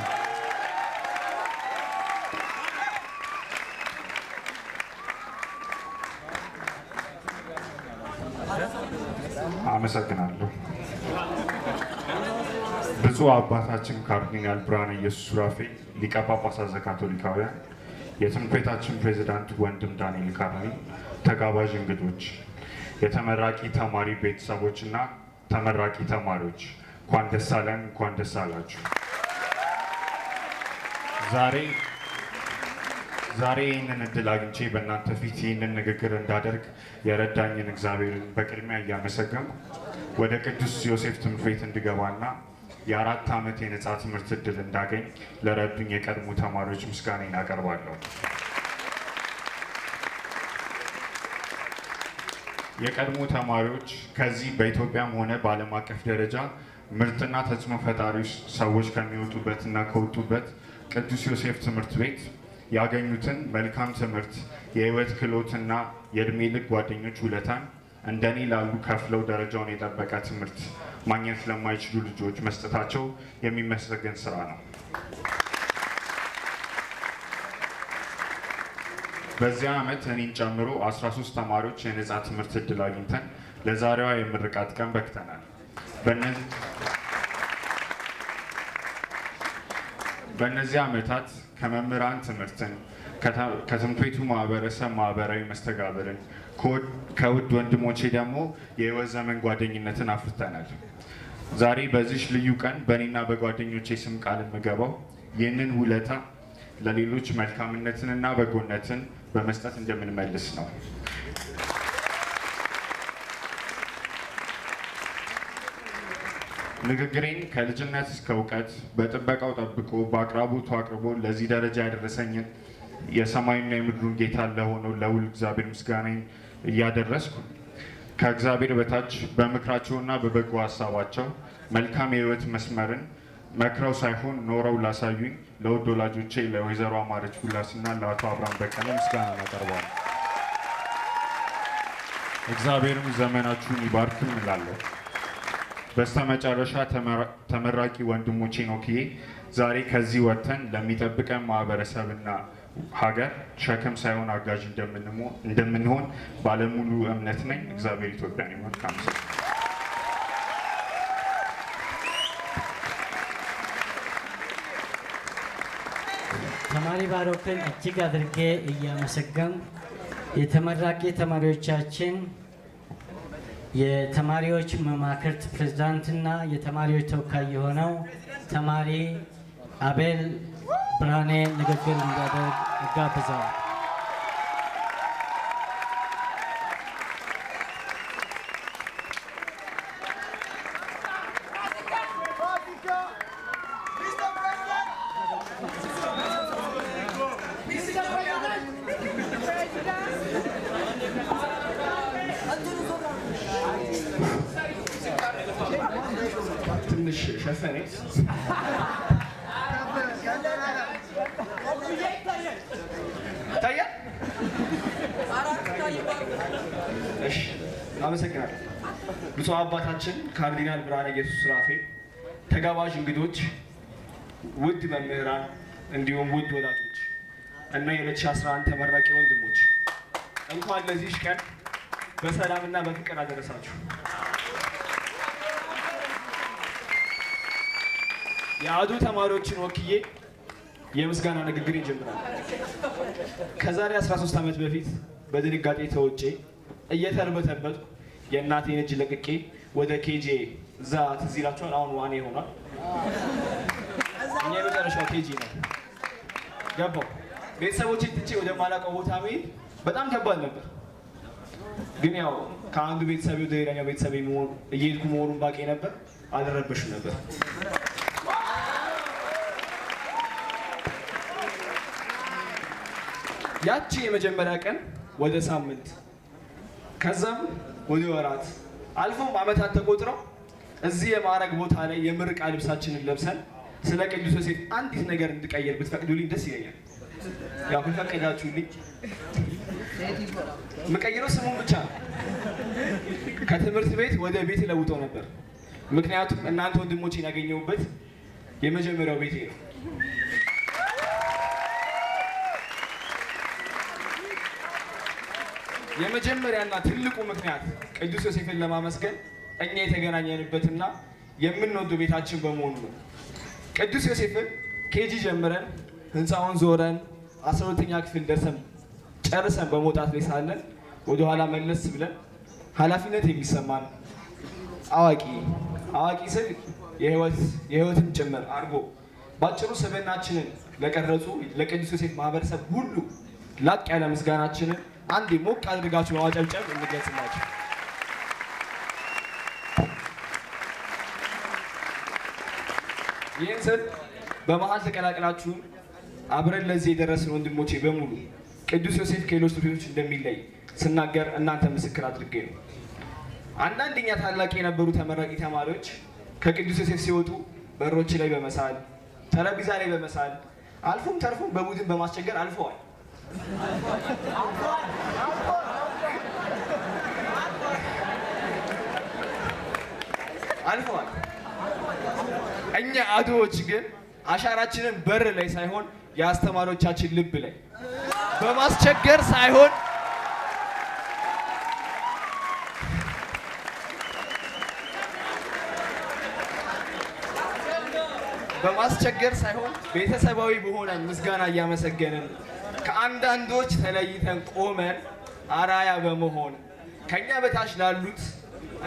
አመሰግናለሁ። ብፁዕ አባታችን ካርዲናል ብርሃነ ኢየሱስ ሱራፌል ሊቀ ጳጳሳት ዘካቶሊካውያን፣ የትምህርት ቤታችን ፕሬዝዳንት ወንድም ዳንኤል ካርኒ፣ ተጋባዥ እንግዶች፣ የተመራቂ ተማሪ ቤተሰቦችና ተመራቂ ተማሪዎች እንኳን ደስ አለን፣ እንኳን ደስ አላችሁ። ዛሬ ይህንን እድል አግኝቼ በእናንተ ፊት ይህንን ንግግር እንዳደርግ የረዳኝን እግዚአብሔርን በቅድሚያ እያመሰገንኩ ወደ ቅዱስ ዮሴፍ ትምህርት ቤት እንድገባና የ4 ዓመት የነፃ ትምህርት እድል እንዳገኝ ለረዱኝ የቀድሞ ተማሪዎች ምስጋናን አቀርባለሁ። የቀድሞ ተማሪዎች ከዚህ በኢትዮጵያም ሆነ በዓለም አቀፍ ደረጃ ምርጥና ተጽዕኖ ፈጣሪ ሰዎች ከሚወጡበትና ከወጡበት ቅዱስ ዮሴፍ ትምህርት ቤት ያገኙትን መልካም ትምህርት፣ የህይወት ክህሎትና የእድሜ ልክ ጓደኞች ውለታን እንደኔ ላሉ ከፍለው ደረጃውን የጠበቀ ትምህርት ማግኘት ለማይችሉ ልጆች መስጠታቸው የሚመሰገን ስራ ነው። በዚያ ዓመት እኔን ጨምሮ 13 ተማሪዎች የነፃ ትምህርት እድል አግኝተን ለዛሬዋ የምርቃት ቀን በቅተናል። በእነዚህ ዓመታት ከመምህራን ትምህርትን፣ ከትምህርት ቤቱ ማህበረሰብ ማህበራዊ መስተጋብርን፣ ከውድ ወንድሞቼ ደግሞ የህይወት ዘመን ጓደኝነትን አፍርተናል። ዛሬ በዚህ ልዩ ቀን በእኔና በጓደኞቼ ስም ቃል የምገባው ይህንን ውለታ ለሌሎች መልካምነትንና በጎነትን በመስጠት እንደምንመልስ ነው። ንግግሬን ከልጅነት እስከ እውቀት በጥበቃው ጠብቆ በአቅራቦቱ አቅርቦ ለዚህ ደረጃ ያደረሰኝን የሰማይና የምድሩን ጌታ ለሆነው ለውል እግዚአብሔር ምስጋናን እያደረስኩ ከእግዚአብሔር በታች በምክራቸውና በበጎ ሀሳባቸው መልካም የህይወት መስመርን መክረው ሳይሆን ኖረው ላሳዩኝ ለውድ ወላጆቼ ለወይዘሮ አማረች ፉላስና ለአቶ አብርሃም በቀለ ምስጋና አቀርባለሁ። እግዚአብሔርም ዘመናችሁን ይባርክ እንላለን። በስተመጨረሻ ተመራቂ ወንድሞቼ ኖክዬ ዛሬ ከዚህ ወጥተን ለሚጠብቀን ማህበረሰብና ሀገር ሸክም ሳይሆን አጋዥ እንደምንሆን ባለሙሉ እምነት ነኝ። እግዚአብሔር ኢትዮጵያን ይባርክ። ተማሪ ባሮክን እጅግ አድርጌ እያመሰገንኩ የተመራቂ ተማሪዎቻችን የተማሪዎች መማክርት ፕሬዝዳንትና የተማሪዎች ተወካይ የሆነው ተማሪ አቤል ብርሃኔ ንግግር እንዲያደርግ እጋብዛለሁ። ትንሽ ሸፈኔ ታያ እሺ አመሰግናለሁ። ብፁዕ አባታችን ካርዲናል ብርሃነ ኢየሱስ ሱራፌል፣ ተጋባዥ እንግዶች፣ ውድ መምህራን እንዲሁም ውድ ወላጆች እና የ2011 ተመራቂ ወንድሞች እንኳን ለዚህ ቀን በሰላምና በፍቅር አደረሳችሁ። የአዱ ተማሪዎችን ወክዬ የምስጋና ንግግር ይጀምራል። ከዛሬ 13 ዓመት በፊት በድንጋጤ ተወጬ እየተርበተበትኩ የእናቴን እጅ ለቅቄ ወደ ኬጂ እዛ ትዝ ይላችኋል፣ አሁን ዋኔ ሆኗል። እኛ የመጨረሻው ኬጂ ነው ገባው። ቤተሰቦቼን ትቼ ወደ ማላውቀው ቦታ መሄድ በጣም ከባድ ነበር። ግን ያው ከአንዱ ቤተሰቤ ወደ ሌላኛው ቤተሰቤ እየሄድኩ መሆኑን ባቄ ነበር፣ አልረበሽም ነበር። ያቺ የመጀመሪያ ቀን ወደ ሳምንት ከዛም ወደ ወራት አልፎም ዓመታት ተቆጥረው እዚህ የማዕረግ ቦታ ላይ የምርቃ ልብሳችንን ለብሰን ስለ ቅዱስ ዮሴፍ አንዲት ነገር እንድቀይር ብትፈቅዱልኝ ደስ ይለኛል። ያው ከፈቀዳችሁልኝ የምቀይረው ስሙን ብቻ ነው። ከትምህርት ቤት ወደ ቤት ለውጠው ነበር። ምክንያቱም እናንተ ወንድሞቼን ያገኘሁበት የመጀመሪያው ቤቴ ነው። የመጀመሪያና ትልቁ ምክንያት ቅዱስ ዮሴፍን ለማመስገን እኛ የተገናኘንበትና የምንወደው ቤታችን በመሆኑ ነው። ቅዱስ ዮሴፍን ኬጂ ጀምረን ህንፃውን ዞረን 12ኛ ክፍል ደርሰን ጨርሰን በመውጣት ላይ ሳለን ወደ ኋላ መለስ ብለን ኃላፊነት የሚሰማን አዋቂ ስል የህይወትን ጭምር አድርጎ ባጭሩ ስብዕናችንን ለቀረጹ ለቅዱስ ዮሴፍ ማህበረሰብ ሁሉ ላቅ ያለ ምስጋናችንን አንዴ ሞቅ አድርጋችሁ ማጨብጨብ እንገጽላችሁ። ይህን ስል በመሀል ተቀላቅላችሁ አብረን ለዚህ የደረስን ወንድሞቼ በሙሉ ቅዱስ ዮሴፍ ከሌሎች ትምህርቶች እንደሚለይ ስናገር እናንተ ምስክር አድርጌ ነው። አንዳንደኛ ታላቅ የነበሩ ተመራቂ ተማሪዎች ከቅዱስ ዮሴፍ ሲወጡ በሮች ላይ በመሳል ጠረጴዛ ላይ በመሳል አልፎም ተርፎም በቡድን በማስቸገር አልፈዋል። እኛ አዶዎች ግን አሻራችንን በር ላይ ሳይሆን የአስተማሪዎቻችን ልብ ላይ በማስቸገር ሳይሆን ቤተሰባዊ በሆነ ምስጋና እያመሰገንን ከአንዳንዶች ተለይተን ቆመን አራያ በመሆን ከኛ በታች ላሉት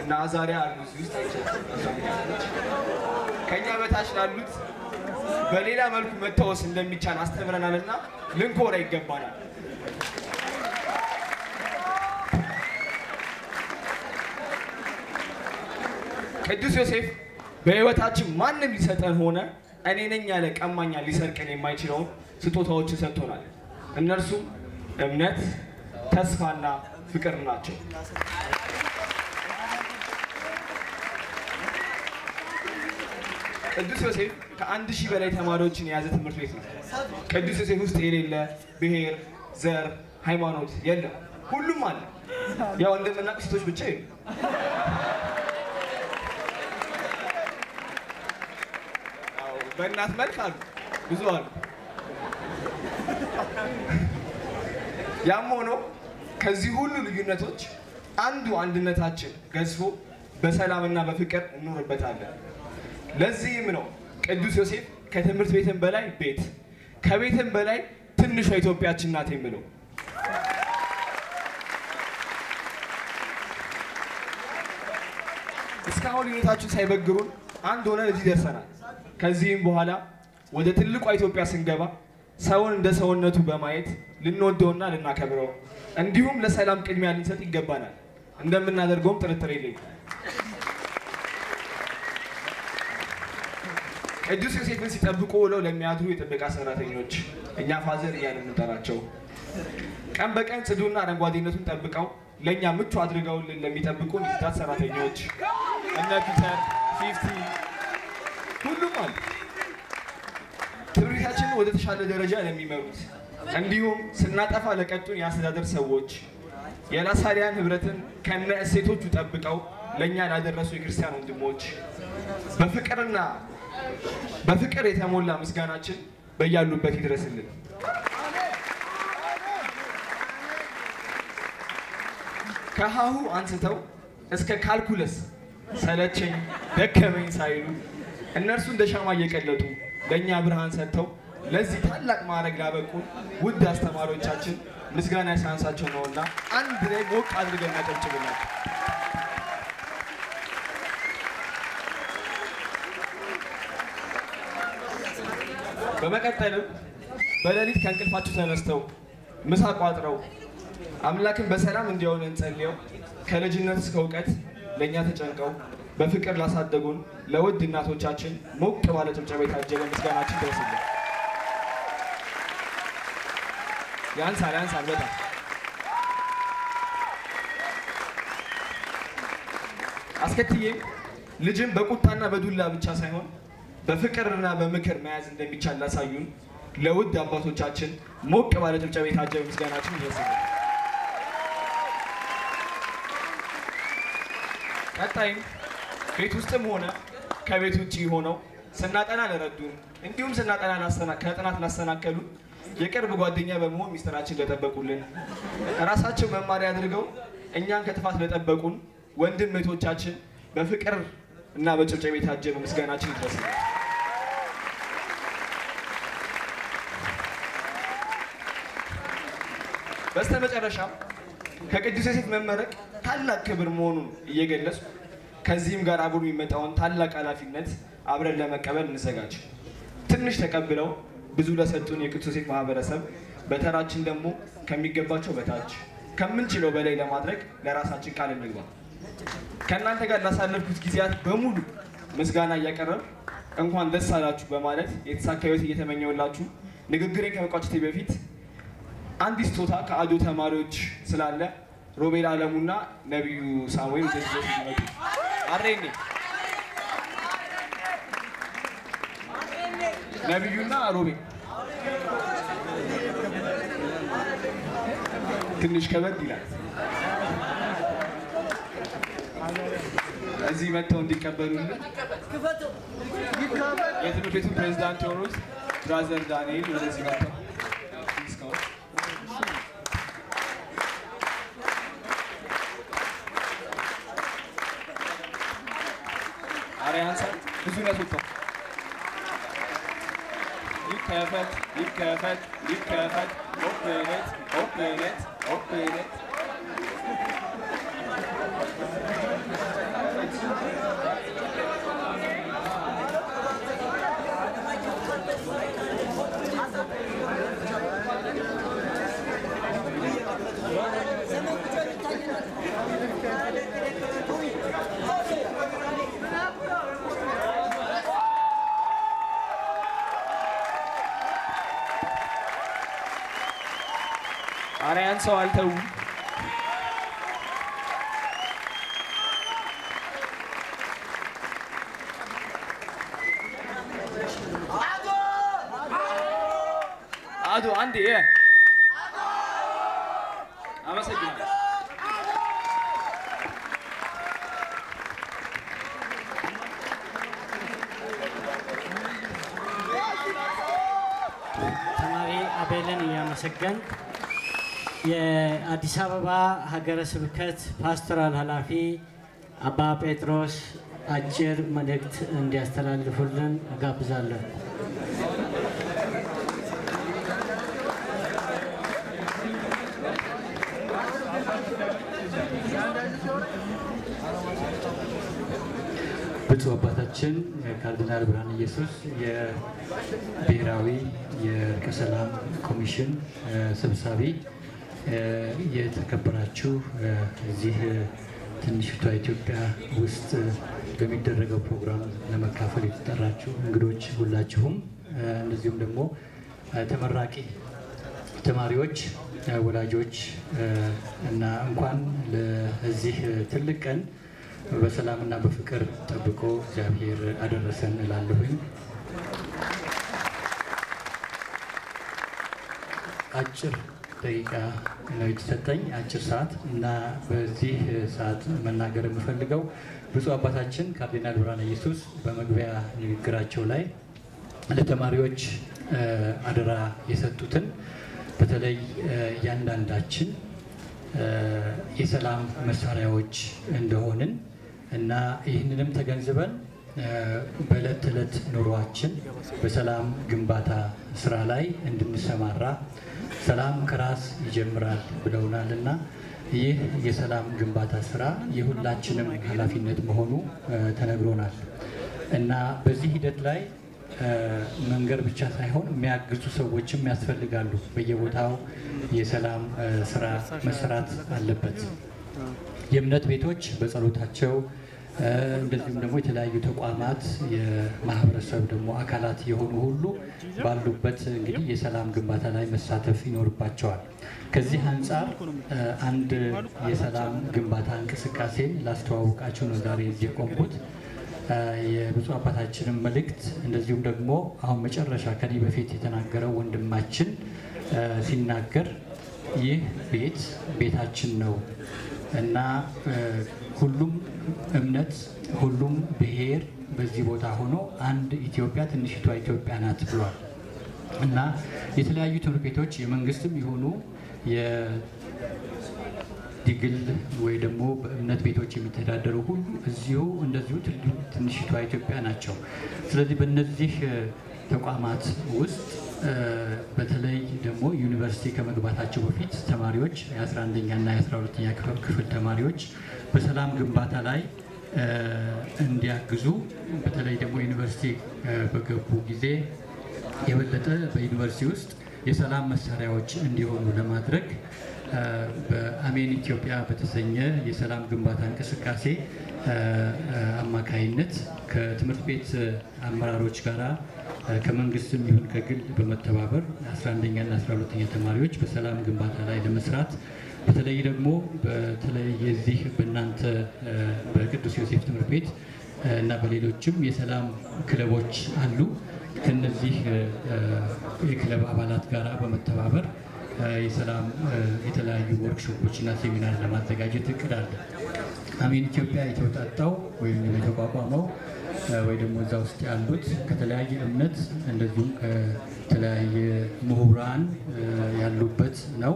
እና አዛሪያ አሉት ውስጥ ከኛ በታች ላሉት በሌላ መልኩ መታወስ እንደሚቻል አስተምረናልና ልንኮራ ይገባናል። ቅዱስ ዮሴፍ በህይወታችን ማንም ሊሰጠን ሆነ እኔ ነኝ ያለ ቀማኛ ሊሰርቀን የማይችለውን ስጦታዎችን ሰጥቶናል። እነርሱም እምነት፣ ተስፋና ፍቅር ናቸው። ቅዱስ ዮሴፍ ከ1000 በላይ ተማሪዎችን የያዘ ትምህርት ቤት ነው። ቅዱስ ዮሴፍ ውስጥ የሌለ ብሔር፣ ዘር፣ ሃይማኖት የለም። ሁሉም አለ። ያው እንደምናውቅ ሴቶች ብቻ ይሉ በእናት መልክ አሉ፣ ብዙ አሉ። ያም ሆኖ ከዚህ ሁሉ ልዩነቶች አንዱ አንድነታችን ገዝፎ በሰላምና በፍቅር እንኖርበታለን። ለዚህም ነው ቅዱስ ዮሴፍ ከትምህርት ቤትም በላይ ቤት ከቤትም በላይ ትንሿ ኢትዮጵያችን ናት የሚለው። እስካሁን ልዩነታችን ሳይበግሩን አንድ ሆነን እዚህ ደርሰናል። ከዚህም በኋላ ወደ ትልቋ ኢትዮጵያ ስንገባ ሰውን እንደ ሰውነቱ በማየት ልንወደውና ልናከብረው እንዲሁም ለሰላም ቅድሚያ ልንሰጥ ይገባናል። እንደምናደርገውም ጥርጥር የለኝም። ቅዱስ ዮሴፍን ሲጠብቁ ውለው ለሚያድሩ የጥበቃ ሰራተኞች እኛ ፋዘር እያልን የምንጠራቸው ቀን በቀን ጽዱና አረንጓዴነቱን ጠብቀው ለእኛ ምቹ አድርገውልን ለሚጠብቁን የጽዳት ሰራተኞች እነ ፒተር 50 ሁሉም አሉ። ትምህርታችንን ወደ ተሻለ ደረጃ ለሚመሩት እንዲሁም ስናጠፋ ለቀጡን የአስተዳደር ሰዎች የላሳሪያን ህብረትን ከነ እሴቶቹ ጠብቀው ለእኛ ላደረሱ የክርስቲያን ወንድሞች በፍቅር የተሞላ ምስጋናችን በያሉበት ይድረስልን። ከሀሁ አንስተው እስከ ካልኩለስ ሰለቸኝ ደከመኝ ሳይሉ እነርሱ እንደ ሻማ እየቀለጡ ለእኛ ብርሃን ሰጥተው ለዚህ ታላቅ ማዕረግ ላበቁን ውድ አስተማሪዎቻችን ምስጋና ያሳንሳቸው ነውና አንድ ላይ ሞቅ አድርገን እናጨብጭብላቸው። በመቀጠልም በሌሊት ከእንቅልፋቸው ተነስተው ምሳ ቋጥረው አምላክን በሰላም እንዲያውለን ጸልየው ከልጅነት እስከ እውቀት ለእኛ ተጨንቀው በፍቅር ላሳደጉን ለውድ እናቶቻችን ሞቅ ባለ ጭብጨባ የታጀበ ምስጋናችን ይድረስልን። ያንሳል በጣም። አስከትዬም ልጅን በቁጣና በዱላ ብቻ ሳይሆን በፍቅርና በምክር መያዝ እንደሚቻል ላሳዩን ለውድ አባቶቻችን ሞቅ ባለ ጭብጨባ የታጀበ ምስጋናችን ይድረስልን። ቀጣይም ቤት ውስጥም ሆነ ከቤት ውጭ ሆነው ስናጠና ለረዱን እንዲሁም ስናጠና ከጥናት ላሰናከሉ የቅርብ ጓደኛ በመሆን ሚስጥራችን ለጠበቁልን ራሳቸው መማሪያ አድርገው እኛን ከጥፋት ለጠበቁን ወንድም እህቶቻችን በፍቅር እና በጭብጨባ የታጀበ ምስጋናችን ይድረስልን። በስተመጨረሻ ከቅዱስ ዮሴፍ መመረቅ ታላቅ ክብር መሆኑን እየገለጹ ከዚህም ጋር አብሮ የሚመጣውን ታላቅ ኃላፊነት አብረን ለመቀበል እንዘጋጅ። ትንሽ ተቀብለው ብዙ ለሰጡን የቅዱስ ዮሴፍ ማህበረሰብ በተራችን ደግሞ ከሚገባቸው በታች ከምንችለው በላይ ለማድረግ ለራሳችን ቃል እንግባ። ከእናንተ ጋር ላሳለፍኩት ጊዜያት በሙሉ ምስጋና እያቀረብ እንኳን ደስ አላችሁ በማለት የተሳካ ሕይወት እየተመኘውላችሁ ንግግሬን ከመቋጨቴ በፊት አንድ ስጦታ ከአዶ ተማሪዎች ስላለ ሮቤል አለሙና ነብዩ ሳሙኤል ዘዝዘት ይመጡ። አሬኔ ነብዩና ሮቤል ትንሽ ከበድ ይላል። እዚህ መጥተው እንዲቀበሉልን የትምህርት ቤቱ ፕሬዝዳንት የሆኑት ብራዘር ዳንኤል ወደዚህ መጥተው አሪያንሳ ብዙ ነጥብ ይከፈት ኦፕኔት አሪያን ሰው አልተው አዶ አንዴ አመሰግናለሁ። ተማሪ አቤልን እያመሰገን የአዲስ አበባ ሀገረ ስብከት ፓስቶራል ኃላፊ አባ ጴጥሮስ አጭር መልእክት እንዲያስተላልፉልን እጋብዛለሁ። ብፁዕ አባታችን ካርዲናል ብርሃነ ኢየሱስ የብሔራዊ የእርቀ ሰላም ኮሚሽን ሰብሳቢ፣ የተከበራችሁ እዚህ ትንሽቷ ኢትዮጵያ ውስጥ በሚደረገው ፕሮግራም ለመካፈል የተጠራችሁ እንግዶች ሁላችሁም፣ እንደዚሁም ደግሞ ተመራቂ ተማሪዎች፣ ወላጆች እና እንኳን ለዚህ ትልቅ ቀን በሰላምና በፍቅር ጠብቆ እግዚአብሔር አደረሰን እላለሁኝ። አጭር ደቂቃ ነው የተሰጠኝ፣ አጭር ሰዓት እና በዚህ ሰዓት መናገር የምፈልገው ብፁዕ አባታችን ካርዲናል ብርሃነ ኢየሱስ በመግቢያ ንግግራቸው ላይ ለተማሪዎች አደራ የሰጡትን በተለይ እያንዳንዳችን የሰላም መሳሪያዎች እንደሆንን እና ይህንንም ተገንዝበን በዕለት ተዕለት ኑሯችን በሰላም ግንባታ ስራ ላይ እንድንሰማራ ሰላም ከራስ ይጀምራል ብለውናል እና ይህ የሰላም ግንባታ ስራ የሁላችንም ኃላፊነት መሆኑ ተነግሮናል እና በዚህ ሂደት ላይ መንገር ብቻ ሳይሆን የሚያግዙ ሰዎችም ያስፈልጋሉ። በየቦታው የሰላም ስራ መሰራት አለበት። የእምነት ቤቶች በጸሎታቸው እንደዚሁም ደግሞ የተለያዩ ተቋማት የማህበረሰብ ደግሞ አካላት የሆኑ ሁሉ ባሉበት እንግዲህ የሰላም ግንባታ ላይ መሳተፍ ይኖርባቸዋል። ከዚህ አንጻር አንድ የሰላም ግንባታ እንቅስቃሴን ላስተዋውቃችሁ ነው ዛሬ እዚህ የቆምኩት። የብፁዕ አባታችንን መልእክት እንደዚሁም ደግሞ አሁን መጨረሻ ከኔ በፊት የተናገረው ወንድማችን ሲናገር ይህ ቤት ቤታችን ነው እና ሁሉም እምነት ሁሉም ብሔር በዚህ ቦታ ሆኖ አንድ ኢትዮጵያ ትንሽቷ ኢትዮጵያ ናት ብሏል እና የተለያዩ ትምህርት ቤቶች የመንግስትም ይሆኑ የግል ወይ ደግሞ በእምነት ቤቶች የሚተዳደሩ ሁሉ እዚሁ እንደዚሁ ትንሽቷ ኢትዮጵያ ናቸው። ስለዚህ በእነዚህ ተቋማት ውስጥ በተለይ ደግሞ ዩኒቨርሲቲ ከመግባታቸው በፊት ተማሪዎች የ11ኛ እና የ12ኛ ክፍል ተማሪዎች በሰላም ግንባታ ላይ እንዲያግዙ በተለይ ደግሞ ዩኒቨርሲቲ በገቡ ጊዜ የበለጠ በዩኒቨርሲቲ ውስጥ የሰላም መሳሪያዎች እንዲሆኑ ለማድረግ በአሜን ኢትዮጵያ በተሰኘ የሰላም ግንባታ እንቅስቃሴ አማካይነት ከትምህርት ቤት አመራሮች ጋራ ከመንግስትም ይሁን ከግል በመተባበር 11ኛ እና 12ኛ ተማሪዎች በሰላም ግንባታ ላይ ለመስራት በተለይ ደግሞ በተለይ የዚህ በእናንተ በቅዱስ ዮሴፍ ትምህርት ቤት እና በሌሎችም የሰላም ክለቦች አሉ። ከነዚህ የክለብ አባላት ጋራ በመተባበር የሰላም የተለያዩ ወርክሾፖች እና ሴሚናር ለማዘጋጀት እቅድ አለ። አሜን ኢትዮጵያ የተወጣጣው ወይም የተቋቋመው ወይ ደግሞ እዛ ውስጥ ያሉት ከተለያየ እምነት እንደዚሁም ከተለያየ ምሁራን ያሉበት ነው።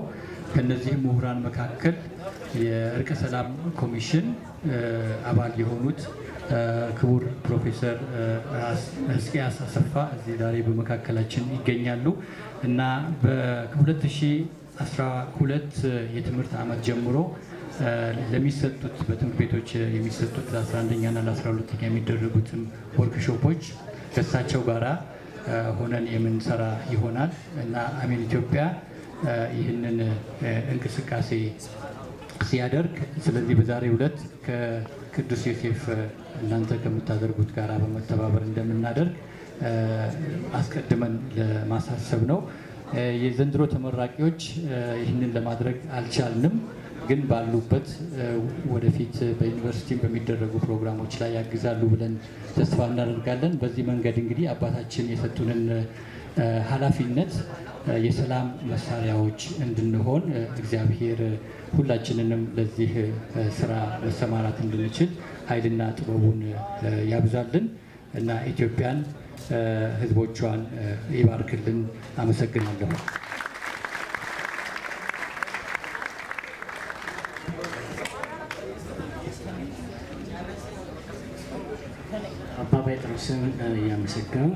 ከነዚህ ምሁራን መካከል የእርቀ ሰላም ኮሚሽን አባል የሆኑት ክቡር ፕሮፌሰር ሕዝቅያስ አሰፋ እዚህ ዛሬ በመካከላችን ይገኛሉ እና በ2012 የትምህርት ዓመት ጀምሮ ለሚሰጡት በትምህርት ቤቶች የሚሰጡት ለ11ኛ እና ለ12ኛ የሚደረጉትን ወርክሾፖች ከእሳቸው ጋራ ሆነን የምንሰራ ይሆናል እና አሜን ኢትዮጵያ ይህንን እንቅስቃሴ ሲያደርግ ስለዚህ በዛሬው ዕለት ከቅዱስ ዮሴፍ እናንተ ከምታደርጉት ጋራ በመተባበር እንደምናደርግ አስቀድመን ለማሳሰብ ነው። የዘንድሮ ተመራቂዎች ይህንን ለማድረግ አልቻልንም፣ ግን ባሉበት ወደፊት በዩኒቨርሲቲ በሚደረጉ ፕሮግራሞች ላይ ያግዛሉ ብለን ተስፋ እናደርጋለን። በዚህ መንገድ እንግዲህ አባታችን የሰጡንን ኃላፊነት የሰላም መሳሪያዎች እንድንሆን እግዚአብሔር ሁላችንንም ለዚህ ስራ መሰማራት እንድንችል ኃይልና ጥበቡን ያብዛልን እና ኢትዮጵያን ህዝቦቿን ይባርክልን። አመሰግናለሁ። አባ ጴጥሮስን ያመሰግናል።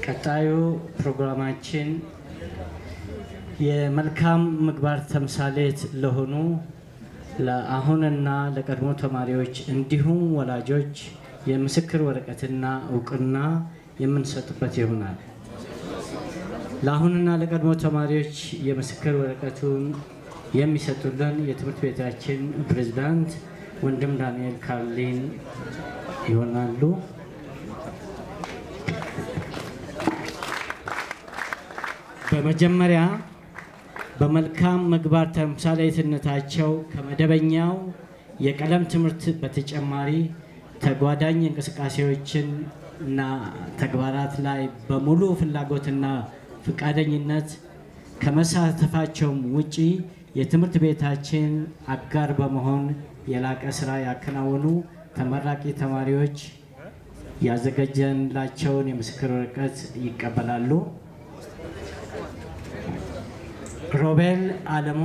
ቀጣዩ ፕሮግራማችን የመልካም ምግባር ተምሳሌት ለሆኑ ለአሁንና ለቀድሞ ተማሪዎች እንዲሁም ወላጆች የምስክር ወረቀትና እውቅና የምንሰጥበት ይሆናል። ለአሁንና ለቀድሞ ተማሪዎች የምስክር ወረቀቱን የሚሰጡልን የትምህርት ቤታችን ፕሬዝዳንት ወንድም ዳንኤል ካርሊን ይሆናሉ። በመጀመሪያ በመልካም ምግባር ተምሳሌትነታቸው ከመደበኛው የቀለም ትምህርት በተጨማሪ ተጓዳኝ እንቅስቃሴዎችን እና ተግባራት ላይ በሙሉ ፍላጎትና ፈቃደኝነት ከመሳተፋቸውም ውጪ የትምህርት ቤታችን አጋር በመሆን የላቀ ስራ ያከናወኑ ተመራቂ ተማሪዎች ያዘጋጀንላቸውን የምስክር ወረቀት ይቀበላሉ። ሮቤል አለሙ፣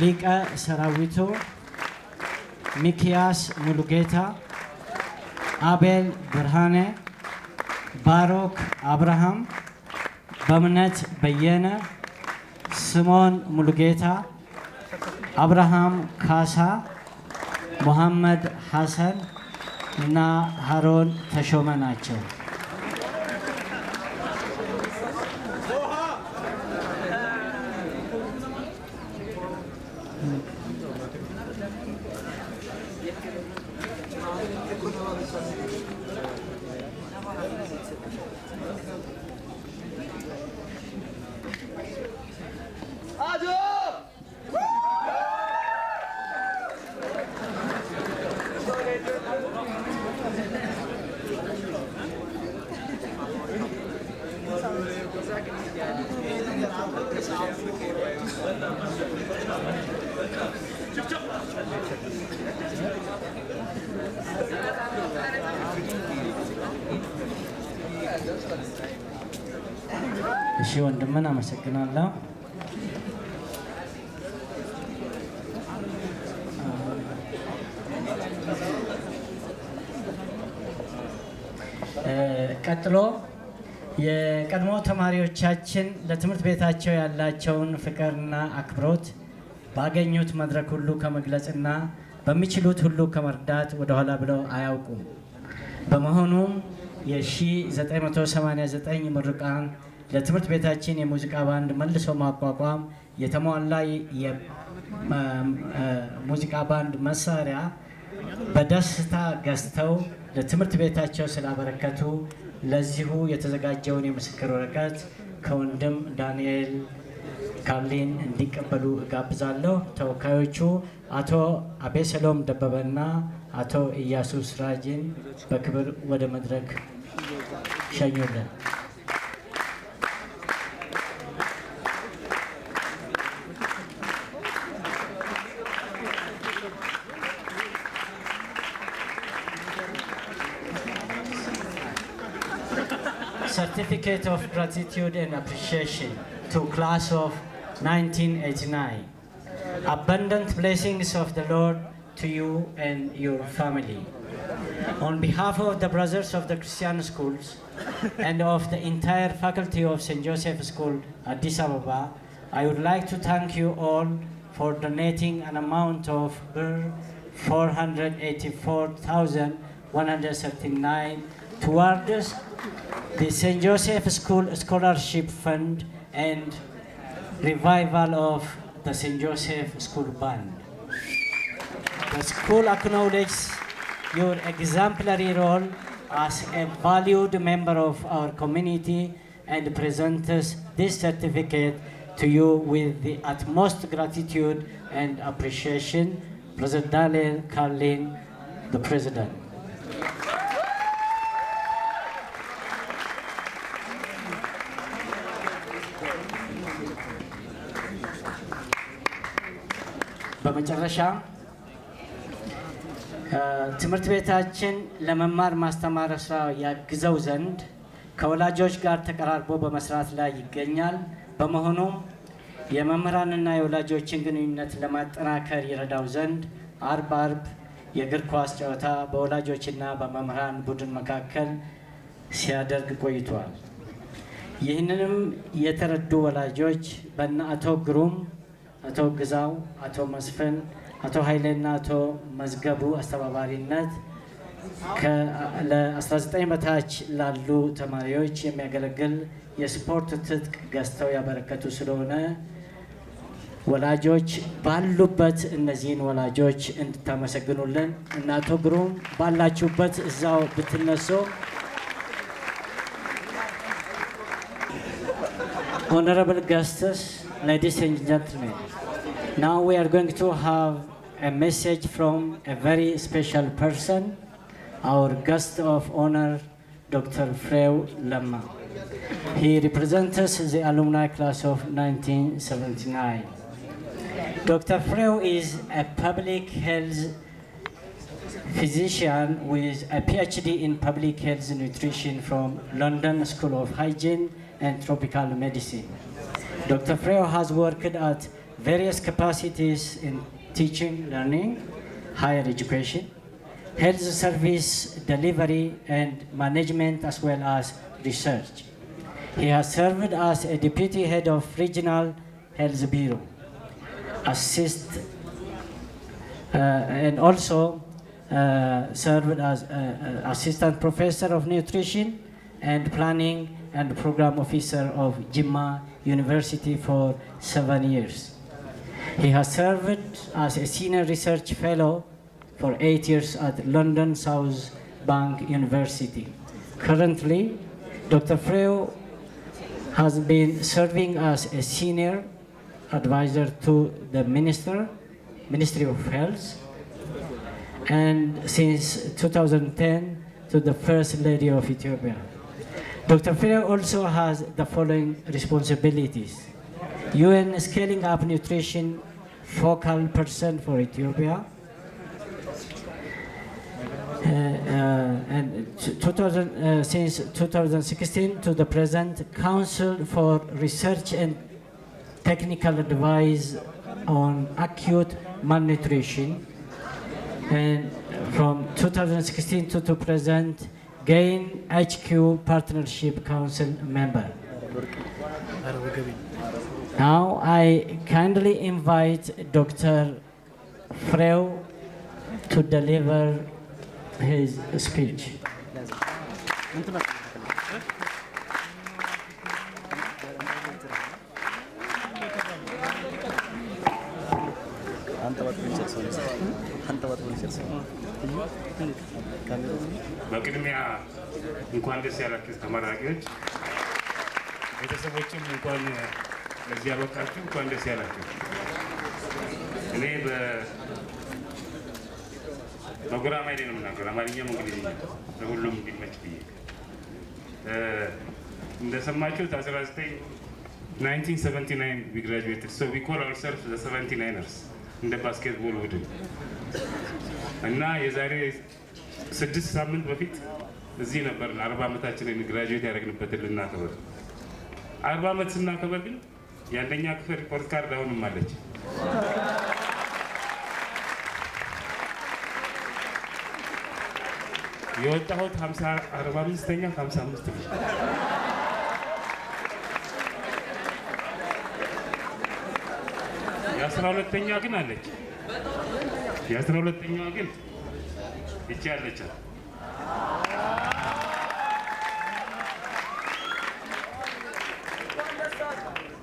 ሊቀ ሰራዊቱ ሚኪያስ ሙሉጌታ፣ አቤል ብርሃኔ፣ ባሮክ አብርሃም፣ በእምነት በየነ፣ ስሞን ሙሉጌታ፣ አብርሃም ካሳ፣ ሙሐመድ ሐሰን እና ሃሮን ተሾመ ናቸው። እሺ ወንድምን አመሰግናለሁ። ቀጥሎ የቀድሞ ተማሪዎቻችን ለትምህርት ቤታቸው ያላቸውን ፍቅርና አክብሮት ባገኙት መድረክ ሁሉ ከመግለጽና በሚችሉት ሁሉ ከመርዳት ወደ ኋላ ብለው አያውቁም። በመሆኑም የ1989 ምሩቃን ለትምህርት ቤታችን የሙዚቃ ባንድ መልሶ ማቋቋም የተሟላ የሙዚቃ ባንድ መሳሪያ በደስታ ገዝተው ለትምህርት ቤታቸው ስላበረከቱ ለዚሁ የተዘጋጀውን የምስክር ወረቀት ከወንድም ዳንኤል ካርሊን እንዲቀበሉ እጋብዛለሁ። ተወካዮቹ አቶ አቤሰሎም ደበበና አቶ ኢያሱ ስራጅን በክብር ወደ መድረክ ሸኙልን። Certificate of gratitude and appreciation to class of 1989. Abundant blessings of the Lord to you and your family. On behalf of the brothers of the Christian schools and of the entire faculty of St. Joseph School, Addis Ababa, I would like to thank you all for donating an amount of 484,139 towards the St. Joseph School Scholarship Fund and revival of the St. Joseph School Band. The school acknowledges your exemplary role as a valued member of our community and presents this certificate to you with the utmost gratitude and appreciation. President Daniel Carlin, the President. በመጨረሻ ትምህርት ቤታችን ለመማር ማስተማር ስራ ያግዘው ዘንድ ከወላጆች ጋር ተቀራርቦ በመስራት ላይ ይገኛል። በመሆኑም የመምህራንና የወላጆችን ግንኙነት ለማጠናከር ይረዳው ዘንድ አርብ የእግር ኳስ ጨዋታ በወላጆችና በመምህራን ቡድን መካከል ሲያደርግ ቆይቷል። ይህንንም የተረዱ ወላጆች በእነ አቶ ግሩም፣ አቶ ግዛው፣ አቶ መስፍን፣ አቶ ኃይሌና አቶ መዝገቡ አስተባባሪነት ለ19 በታች ላሉ ተማሪዎች የሚያገለግል የስፖርት ትጥቅ ገዝተው ያበረከቱ ስለሆነ ወላጆች ባሉበት እነዚህን ወላጆች እንድታመሰግኑልን እና አቶ ግሩም ባላችሁበት እዛው ብትነሱ። Honorable guests, ladies and gentlemen, now we are going to have a message from a very special person, our guest of honor, Dr. Freu Lamma. He represents the alumni class of 1979. Dr. Freu is a public health physician with a PhD in public health nutrition from London School of Hygiene and Tropical Medicine. Dr. Freu has worked at various capacities in teaching, learning, higher education, health service delivery and management, as well as research. He has served as a deputy head of regional health bureau, and also served as assistant professor of nutrition and planning and program officer of Jimma University for 7 years. He has served as a senior research fellow for 8 years at London South Bank University. Currently, Dr. Freu has been serving as a senior advisor to the Ministry of Health, and since 2010 to the First Lady of Ethiopia. Dr. Freu also has the following responsibilities: UN Scaling Up Nutrition Focal Person for Ethiopia, and since 2016 to the present, Council for Research and Technical Advice on Acute Malnutrition, and from 2016 to present, GAIN HQ Partnership Council member. Now I kindly invite Dr. Freu to deliver his speech. በቅድሚያ እንኳን ደስ ያላችሁ ተመራቂዎች፣ ቤተሰቦችም እንኳን ለዚህ ያበቃችሁ፣ እንኳን ደስ ያላችሁ። እኔ በጉራማይሌ ነው የምናገረው፣ አማርኛም እንግሊዝኛ ለሁሉም እንዲመች ብዬ። እንደሰማችሁት 1979 we graduated, so we call ourselves the 79ers እንደ ባስኬትቦል ቡድን እና የዛሬ 6 ሳምንት በፊት እዚህ ነበር 40 ዓመታችንን ግራጁዌት ያደረግንበትን ልናከብር። 40 ዓመት ስናከብር ግን የአንደኛ ክፍል ሪፖርት ካርድ አሁንም አለች። የወጣሁት 45ኛ 55 ነው። የ12ኛ ግን አለች። የ12ኛዋ ግን እቺ አለች።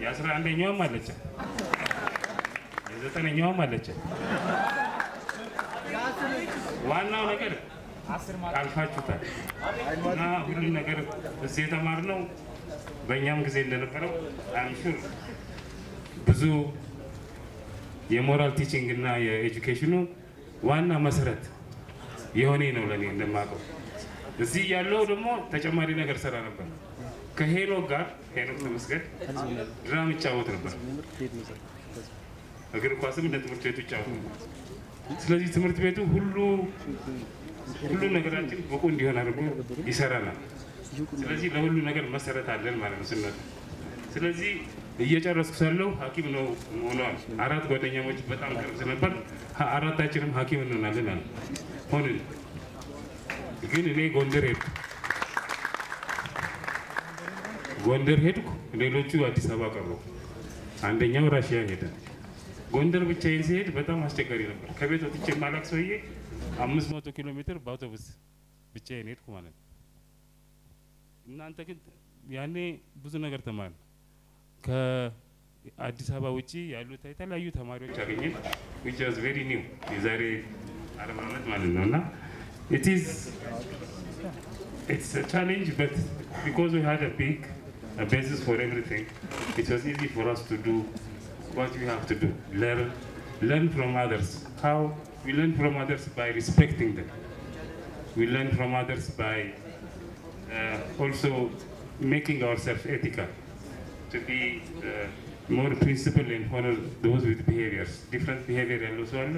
የ11ኛዋም አለች። የ9ኛዋም አለች። ዋናው ነገር አልፋችሁታል እና ሁሉ ነገር እዚህ የተማርነው በእኛም ጊዜ እንደነበረው አምሹር ብዙ የሞራል ቲቺንግ እና የኤጁኬሽኑ ዋና መሰረት የሆነ ነው ለኔ እንደማውቀው። እዚህ ያለው ደግሞ ተጨማሪ ነገር ሰራ ነበር። ከሄኖክ ጋር ሄኖክ ተመስገን ድራም ይጫወት ነበር እግር ኳስም እንደ ትምህርት ቤቱ ይጫወታሉ። ስለዚህ ትምህርት ቤቱ ሁሉ ነገራችን ብቁ እንዲሆን አድርጎ ይሰራናል። ስለዚህ ለሁሉ ነገር መሰረት አለን ማለት ነው ስንመጣ። ስለዚህ እየጨረስኩ ሳለሁ ሐኪም ነው ሆኗል። 4 ጓደኛሞች በጣም ቅርብ ስለነበር አራታችንም ሐኪም እንሆናለን አለ ሆንን። ግን እኔ ጎንደር ሄድኩ፣ ሌሎቹ አዲስ አበባ ቀሩ። አንደኛው ራሽያ ሄደ። ጎንደር ብቻዬን ሲሄድ በጣም አስቸጋሪ ነበር። ከቤት ወጥቼ የማላውቅ ሰውዬ 500 ኪሎ ሜትር በአውቶቡስ ብቻዬን ሄድኩ ማለት ነው። እናንተ ግን ያኔ ብዙ ነገር ተማርን። ከአዲስ አበባ ውጪ ያሉት የተለያዩ ተማሪዎች አገኘን which was very new የዛሬ 40 ዓመት ማለት ነው። እና it's a challenge, but because we had a basis for everything, it was easy for us to do what we have to do. Learn from others. How we learn from others? By respecting them. We learn from others by also making ourselves ethical, to be more principled and honor those with behaviors. Different behavior and so on.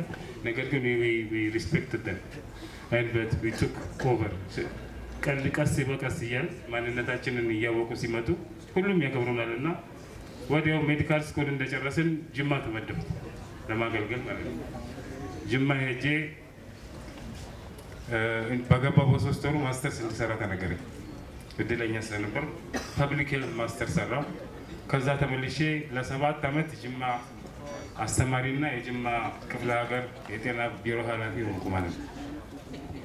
We respected them, but we took over. ቀስ በቀስ እያል ማንነታችንን እያወቁ ሲመጡ ሁሉም ያከብሩናል እና ወዲያው ሜዲካል ስኩል እንደጨረስን ጅማ ተመደብኩ ለማገልገል ማለት ነው። ጅማ ሄጄ በገባሁ በ3 ወሩ ማስተርስ እንድሰራ ተነገረኝ። እድለኛ ስለነበር ፐብሊክ ሄልዝ ማስተር ሰራው። ከዛ ተመልሼ ለ7 ዓመት ጅማ አስተማሪና የጅማ ክፍለ ሀገር የጤና ቢሮ ኃላፊ ሆንኩ ማለት ነው።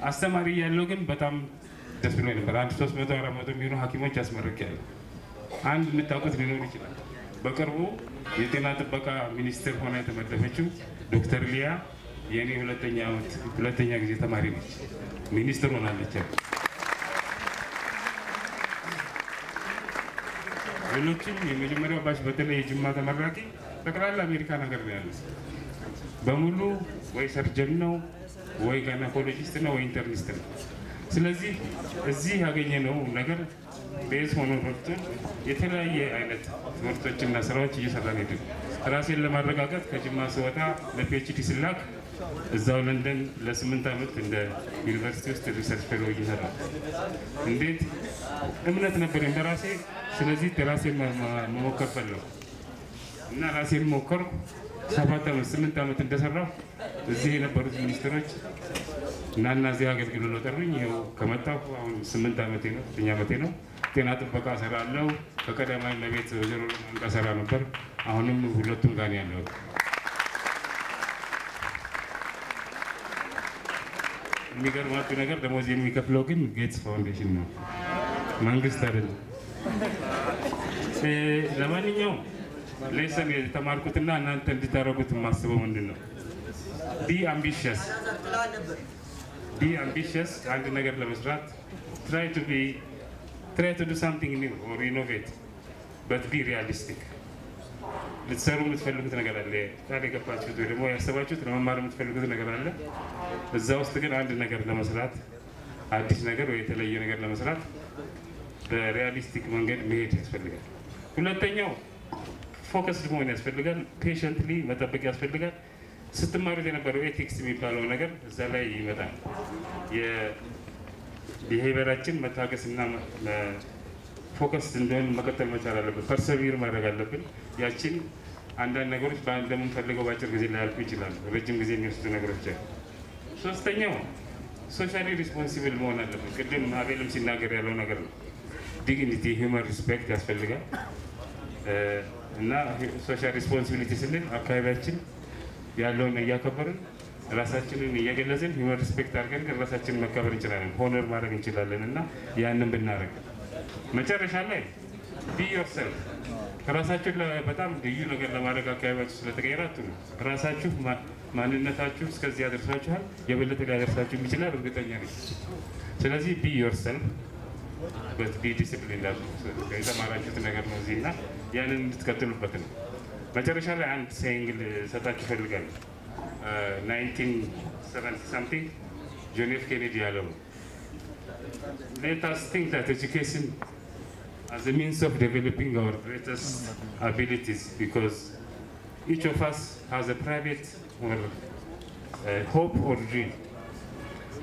አስተማሪ ያለው ግን በጣም ደስ ብሎኝ ነበር። 300-400 የሚሆኑ ሐኪሞች አስመርቄያለሁ። አንድ የምታውቁት ሊኖር ይችላል። በቅርቡ የጤና ጥበቃ ሚኒስትር ሆና የተመደበችው ዶክተር ሊያ የኔ ሁለተኛ ጊዜ ተማሪ ነች። ሚኒስትር ሆናለች። ሌሎችም የመጀመሪያው ባች በተለይ የጅማ ተመራቂ ጠቅላላ አሜሪካ ነገር ነው ያሉት። በሙሉ ወይ ሰርጀን ነው ወይ ጋይናኮሎጂስት ነው ወይ ኢንተርኒስት ነው። ስለዚህ እዚህ ያገኘነው ነገር ቤዝ ሆኖ ወጥቶ የተለያየ አይነት ትምህርቶችና ስራዎች እየሰራን ሄድን። ራሴን ለማረጋጋት ከጅማ ስወጣ ለፒኤችዲ ስላክ እዛው ለንደን ለ8 ዓመት እንደ ዩኒቨርሲቲ ውስጥ ሪሰርች ፌሎ እየሰራ እንዴት እምነት ነበረኝ በራሴ። ስለዚህ ራሴን መሞከር ፈለኩ እና ራሴን ሞከርኩ። 8 ዓመት እንደሰራሁ እዚህ የነበሩት ሚኒስትሮች እና እዚህ አገልግሎ ነው ጠሩኝ። ይኸው ከመጣሁ አሁን 8 ዓመቴ ነው፣ 9 ዓመቴ ነው። ጤና ጥበቃ እሰራለሁ። ከቀዳማዊ እመቤት ወይዘሮ ለማንቃ እሰራ ነበር። አሁንም ሁለቱም ጋር ነው ያለሁት። የሚገርማችሁ ነገር ደሞዝ የሚከፍለው ግን ጌትስ ፋውንዴሽን ነው፣ መንግስት አይደለም። ለማንኛውም ሌሰን የተማርኩትና እናንተ እንድታረጉት የማስበው ምንድን ነው? ቢ አምቢሽየስ አንድ ነገር ለመስራት try to do something new or innovate, but be realistic. ልትሰሩ የምትፈልጉት ነገር አለ፣ ቃል የገባችሁት ወይ ደግሞ ያሰባችሁት ለመማር የምትፈልጉት ነገር አለ። እዛ ውስጥ ግን አንድ ነገር ለመስራት አዲስ ነገር ወይ የተለየ ነገር ለመስራት በሪያሊስቲክ መንገድ መሄድ ያስፈልጋል። ሁለተኛው ፎከስድ መሆን ያስፈልጋል። ፔሸንትሊ መጠበቅ ያስፈልጋል። ስትማሩት የነበረው ኤቲክስ የሚባለው ነገር እዛ ላይ ይመጣል። የቢሄቪየራችን መታገስና ፎከስ እንደሆነ መቀጠል መቻል አለብን። ፐርሰቪር ማድረግ አለብን። ያችን አንዳንድ ነገሮች እንደምንፈልገው በአጭር ጊዜ ላያልቁ ይችላሉ፣ ረጅም ጊዜ የሚወስዱ ነገሮች አሉ። ሶስተኛው ሶሻሊ ሪስፖንሲብል መሆን አለብን። ቅድም አቤልም ሲናገር ያለው ነገር ነው። ዲግኒቲ ሂውማን ሪስፔክት ያስፈልጋል እና ሶሻል ሪስፖንሲቢሊቲ ስንል አካባቢያችን ያለውን እያከበርን ራሳችንን እየገለጽን ሂውማን ሪስፔክት አድርገን ራሳችንን መከበር እንችላለን፣ ሆኖር ማድረግ እንችላለን። እና ያንን ብናደርግ መጨረሻ ላይ ቢ ዮርሰልፍ ራሳችሁ በጣም ልዩ ነገር ለማድረግ አካባቢያችሁ ስለተቀየረ አትሉ። ራሳችሁ ማንነታችሁ እስከዚህ ያደርሳችኋል፣ የበለጠ ሊያደርሳችሁ ይችላል፣ እርግጠኛ ነኝ። ስለዚህ ቢ ዮርሰልፍ በት ቢ ዲሲፕሊን የተማራችሁት ነገር ነው እዚህ እና ያንን እንድትቀጥሉበት ነው። መጨረሻ ላይ አንድ ሴይንግ ልሰጣችሁ እፈልጋለሁ። 1970 something ጆን ኤፍ ኬኔዲ ያለው let us think that education as a means of developing our greatest abilities, because each of us has a private or hope or dream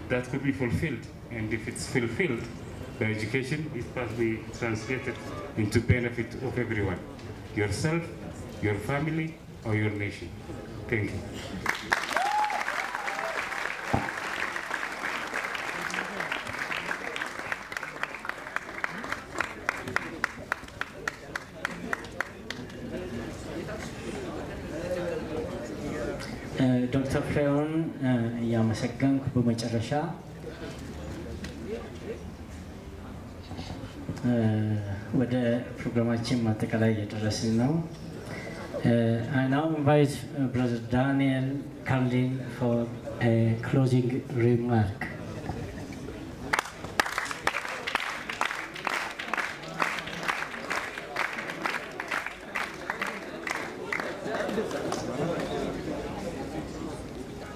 that could be fulfilled. And if it's fulfilled, the education is possibly translated into benefit of everyone, yourself, your family, or your nation. Thank you. ዶክተር ፍሬውን እያመሰገንኩ በመጨረሻ ወደ ፕሮግራማችን ማጠቃላይ እየደረስን ነው። I now invite Brother Daniel Carlin for a closing remark.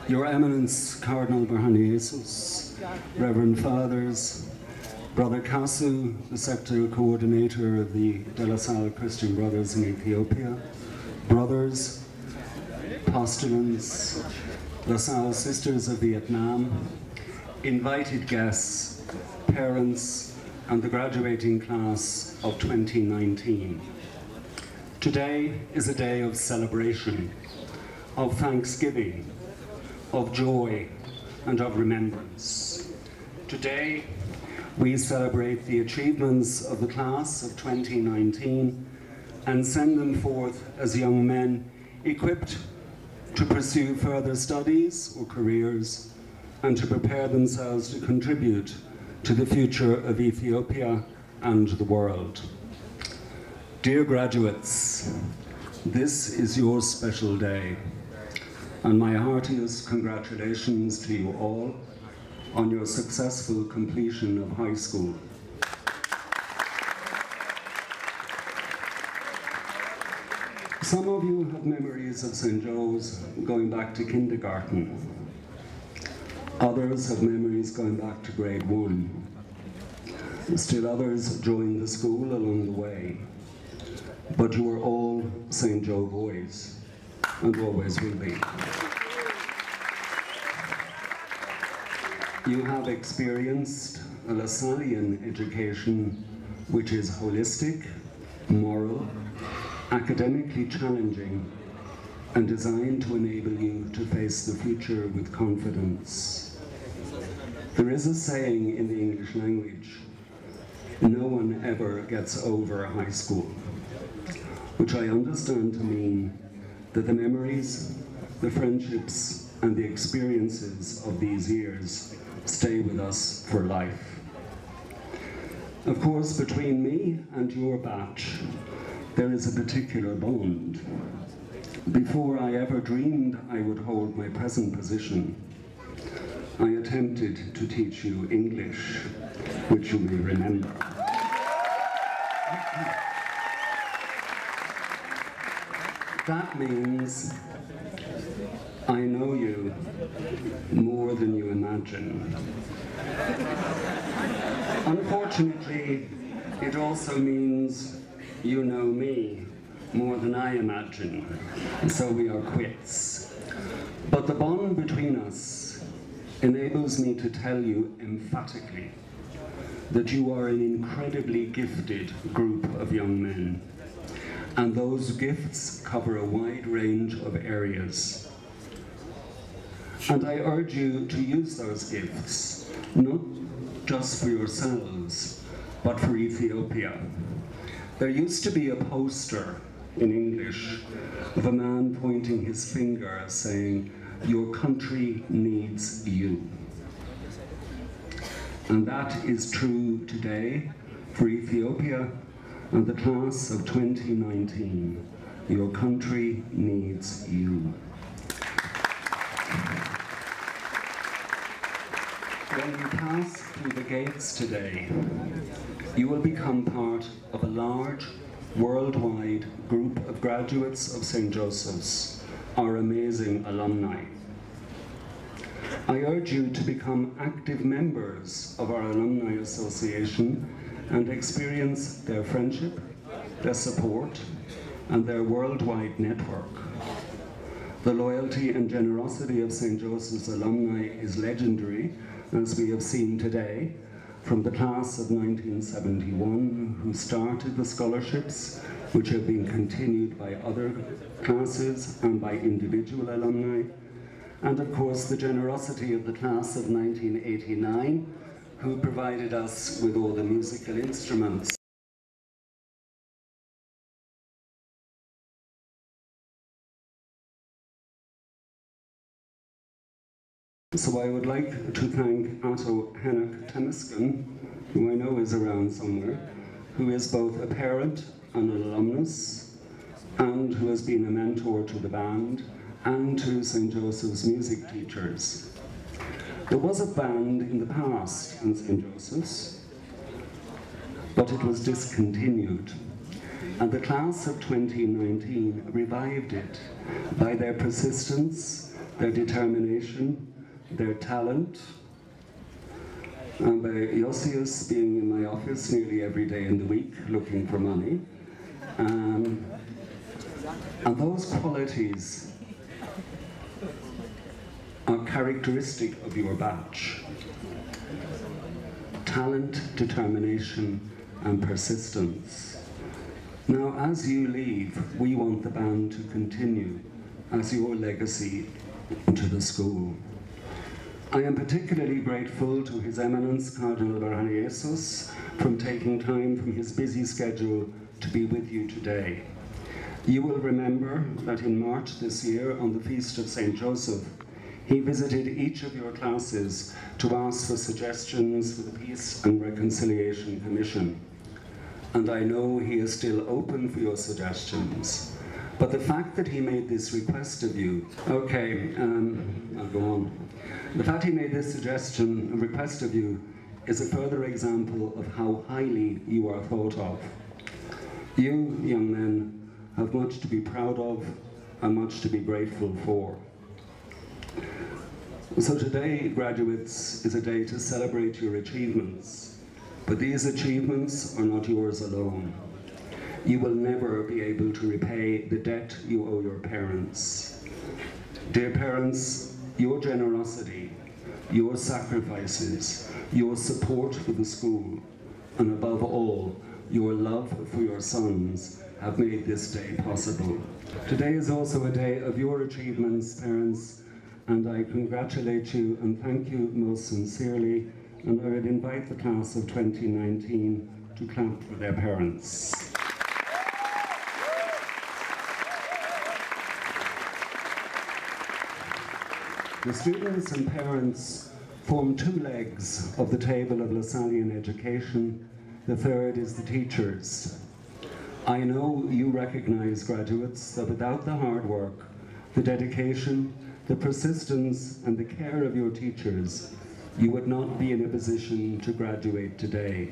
Your Eminence, Cardinal Berhane Jesus, Reverend Fathers, Brother Kasu, the Sector Coordinator of the De La Salle Christian Brothers in Ethiopia, brothers, postulants, La Salle Sisters of Vietnam, invited guests, parents, and the graduating class of 2019. Today is a day of celebration, of thanksgiving, of joy, and of remembrance. Today, we celebrate the achievements of the class of 2019 and send them forth as young men equipped to pursue further studies or careers and to prepare themselves to contribute to the future of Ethiopia and the world. Dear graduates, this is your special day, and my heartiest congratulations to you all on your successful completion of high school. Some of you have memories of St. Joe's going back to kindergarten. Others have memories going back to grade 1. Still others joined the school along the way. But you are all St. Joe boys, and always will be. You have experienced a Lasallian education which is holistic, moral, academically challenging, and designed to enable you to face the future with confidence. There is a saying in the English language, no one ever gets over high school, which I understand to mean that the memories, the friendships, and the experiences of these years stay with us for life. Of course, between me and your batch, there is a particular bond. Before I ever dreamed I would hold my present position, I attempted to teach you English, which you may remember. That means I know you more than you imagine. Unfortunately, it also means you know me more than I imagine, so we are quits. But the bond between us enables me to tell you emphatically that you are an incredibly gifted group of young men, and those gifts cover a wide range of areas. And I urge you to use those gifts, not just for yourselves, but for Ethiopia. There used to be a poster in English of a man pointing his finger saying, "Your country needs you." And that is true today for Ethiopia and the class of 2019. Your country needs you. When you pass through the gates today, you will become part of a large, worldwide group of graduates of St. Joseph's, our amazing alumni. I urge you to become active members of our Alumni Association and experience their friendship, their support, and their worldwide network. The loyalty and generosity of St. Joseph's alumni is legendary, as we have seen today, from the class of 1971, who started the scholarships, which have been continued by other classes and by individual alumni, and of course the generosity of the class of 1989, who provided us with all the musical instruments. So I would like to thank Otto Henok Temisken, who I know is around somewhere, who is both a parent and an alumnus, and who has been a mentor to the band and to St. Joseph's music teachers. There was a band in the past in St. Joseph's, but it was discontinued. And the class of 2019 revived it by their persistence, their determination, their talent, and by Josias being in my office nearly every day in the week looking for money. And those qualities are characteristic of your batch. Talent, determination, and persistence. Now, as you leave, we want the band to continue as your legacy to the school. I am particularly grateful to His Eminence Cardinal Barahona-Jesus for taking time from his busy schedule to be with you today. You will remember that in March this year, on the Feast of St. Joseph, he visited each of your classes to ask for suggestions for the Peace and Reconciliation Commission. And I know he is still open for your suggestions. But the fact that he made this request of you, okay, I'll go on. The fact he made this request of you, is a further example of how highly you are thought of. You, young men, have much to be proud of and much to be grateful for. So today, graduates, is a day to celebrate your achievements, but these achievements are not yours alone. You will never be able to repay the debt you owe your parents. Dear parents, your generosity, your sacrifices, your support for the school, and above all, your love for your sons have made this day possible. Today is also a day of your achievements, parents, and I congratulate you and thank you most sincerely, and I would invite the class of 2019 to clap for their parents. The students and parents form two legs of the table of Lasallian education. The third is the teachers. I know you recognize, graduates, that without the hard work, the dedication, the persistence, and the care of your teachers, you would not be in a position to graduate today.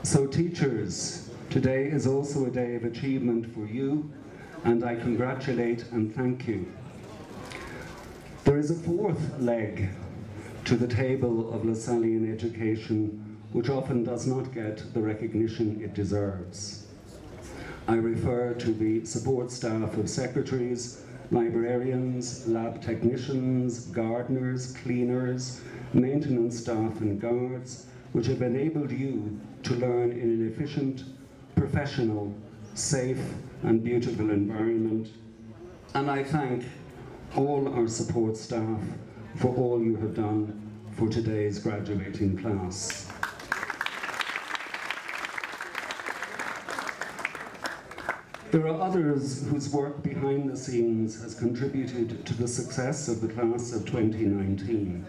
So teachers, today is also a day of achievement for you, and I congratulate and thank you. There is a fourth leg to the table of Lasallian education, which often does not get the recognition it deserves. I refer to the support staff of secretaries, librarians, lab technicians, gardeners, cleaners, maintenance staff and guards, which have enabled you to learn in an efficient, professional, safe and beautiful environment. And I thank all our support staff for all you have done for today's graduating class. There are others whose work behind the scenes has contributed to the success of the class of 2019.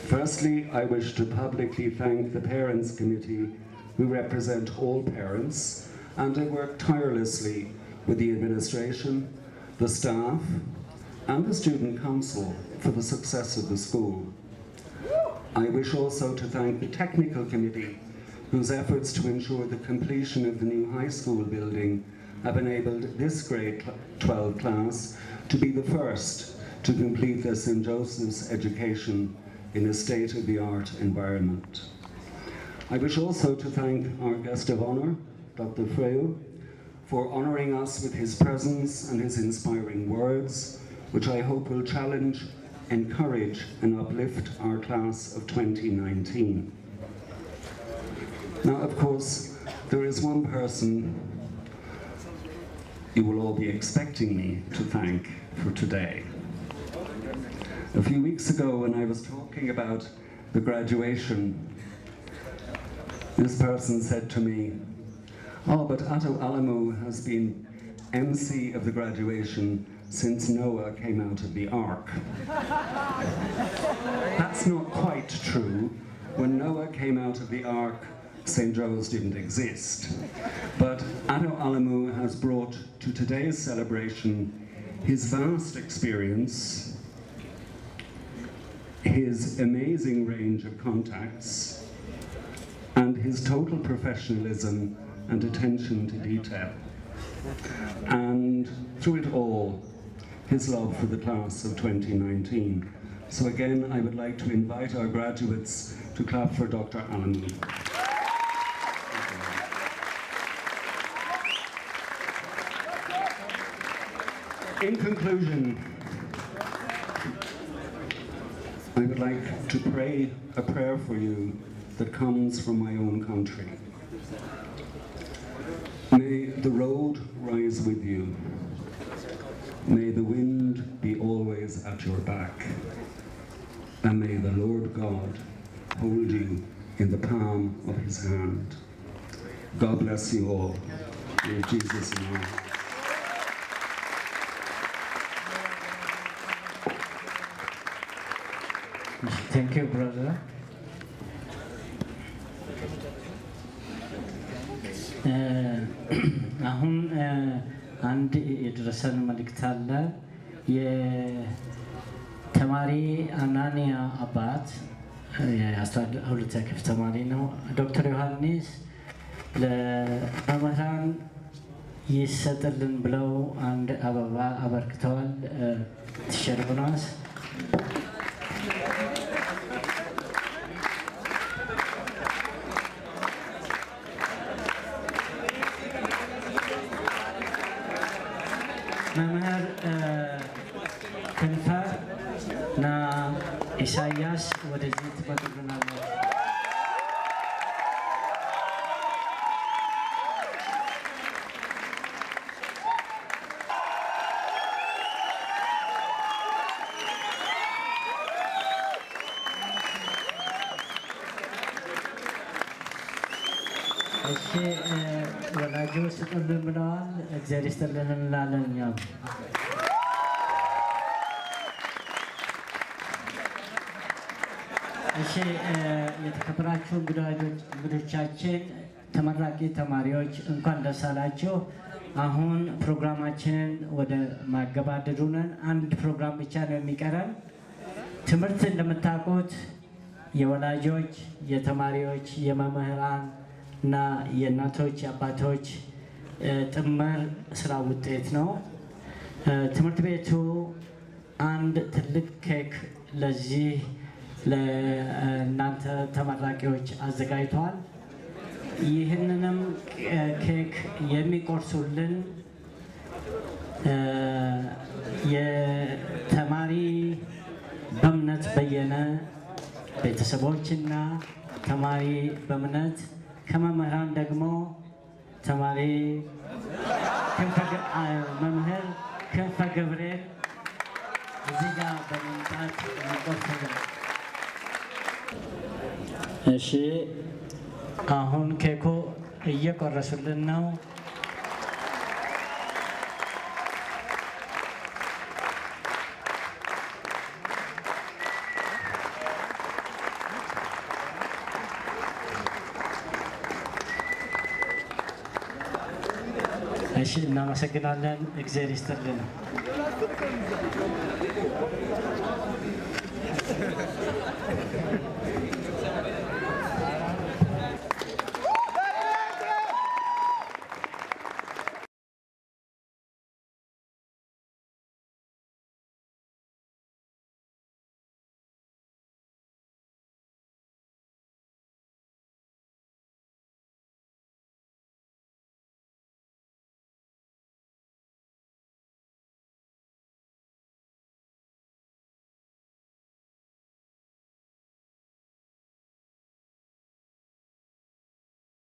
Firstly, I wish to publicly thank the Parents Committee, who represent all parents, and have worked tirelessly with the administration, the staff, and the Student Council for the success of the school. I wish also to thank the Technical Committee, whose efforts to ensure the completion of the new high school building have enabled this grade 12 class to be the first to complete their St. Joseph's education in a state-of-the-art environment. I wish also to thank our guest of honor, Dr. Freu, for honoring us with his presence and his inspiring words, which I hope will challenge, encourage, and uplift our class of 2019. Now, of course, there is one person you will all be expecting me to thank for today. A few weeks ago, when I was talking about the graduation, this person said to me, "Oh, but Atto Alamo has been MC of the graduation since Noah came out of the ark." That's not quite true. When Noah came out of the ark, St. Joe's didn't exist. But Atto Alamo has brought to today's celebration his vast experience, his amazing range of contacts, and his total professionalism and attention to detail. And through it all, his love for the class of 2019. So again, I would like to invite our graduates to clap for Dr. Alamo. In conclusion, I would like to pray a prayer for you that comes from my own country. May the road rise with you. May the wind be always at your back. And may the Lord God hold you in the palm of his hand. God bless you all. In Jesus' name. Thank you, brother. አሁን አንድ የደረሰን መልእክት አለ። የተማሪ አናንያ አባት የ12ኛ ክፍል ተማሪ ነው። ዶክተር ዮሐንስ ለመምህራን ይሰጥልን ብለው አንድ አበባ አበርክተዋል። ተሸርበናስ መምህር ክንፈ እና ኢሳያስ ወደዚህ ትመጡልናላችሁ። እሺ ወላጆች ስጡልን ብለዋል። እግዚአብሔር ይስጥልን እንላለን እኛም። እሺ የተከበራችሁ እንግዶቻችን፣ ተመራቂ ተማሪዎች እንኳን ደስ አላችሁ። አሁን ፕሮግራማችንን ወደ ማገባደዱ ነን። አንድ ፕሮግራም ብቻ ነው የሚቀረን። ትምህርት እንደምታውቁት የወላጆች፣ የተማሪዎች፣ የመምህራን እና የእናቶች የአባቶች ጥምር ስራ ውጤት ነው። ትምህርት ቤቱ አንድ ትልቅ ኬክ ለዚህ ለእናንተ ተመራቂዎች አዘጋጅቷል። ይህንንም ኬክ የሚቆርሱልን የተማሪ በእምነት በየነ ቤተሰቦችና ተማሪ በእምነት ከመምህራን ደግሞ ተማሪ መምህር ክንፈ ገብርኤል እዚህ ጋር በመምጣት ይቆርሱልን። እሺ አሁን ኬኩ እየቆረሱልን ነው። እሺ እናመሰግናለን። እግዚአብሔር ይስጥልን።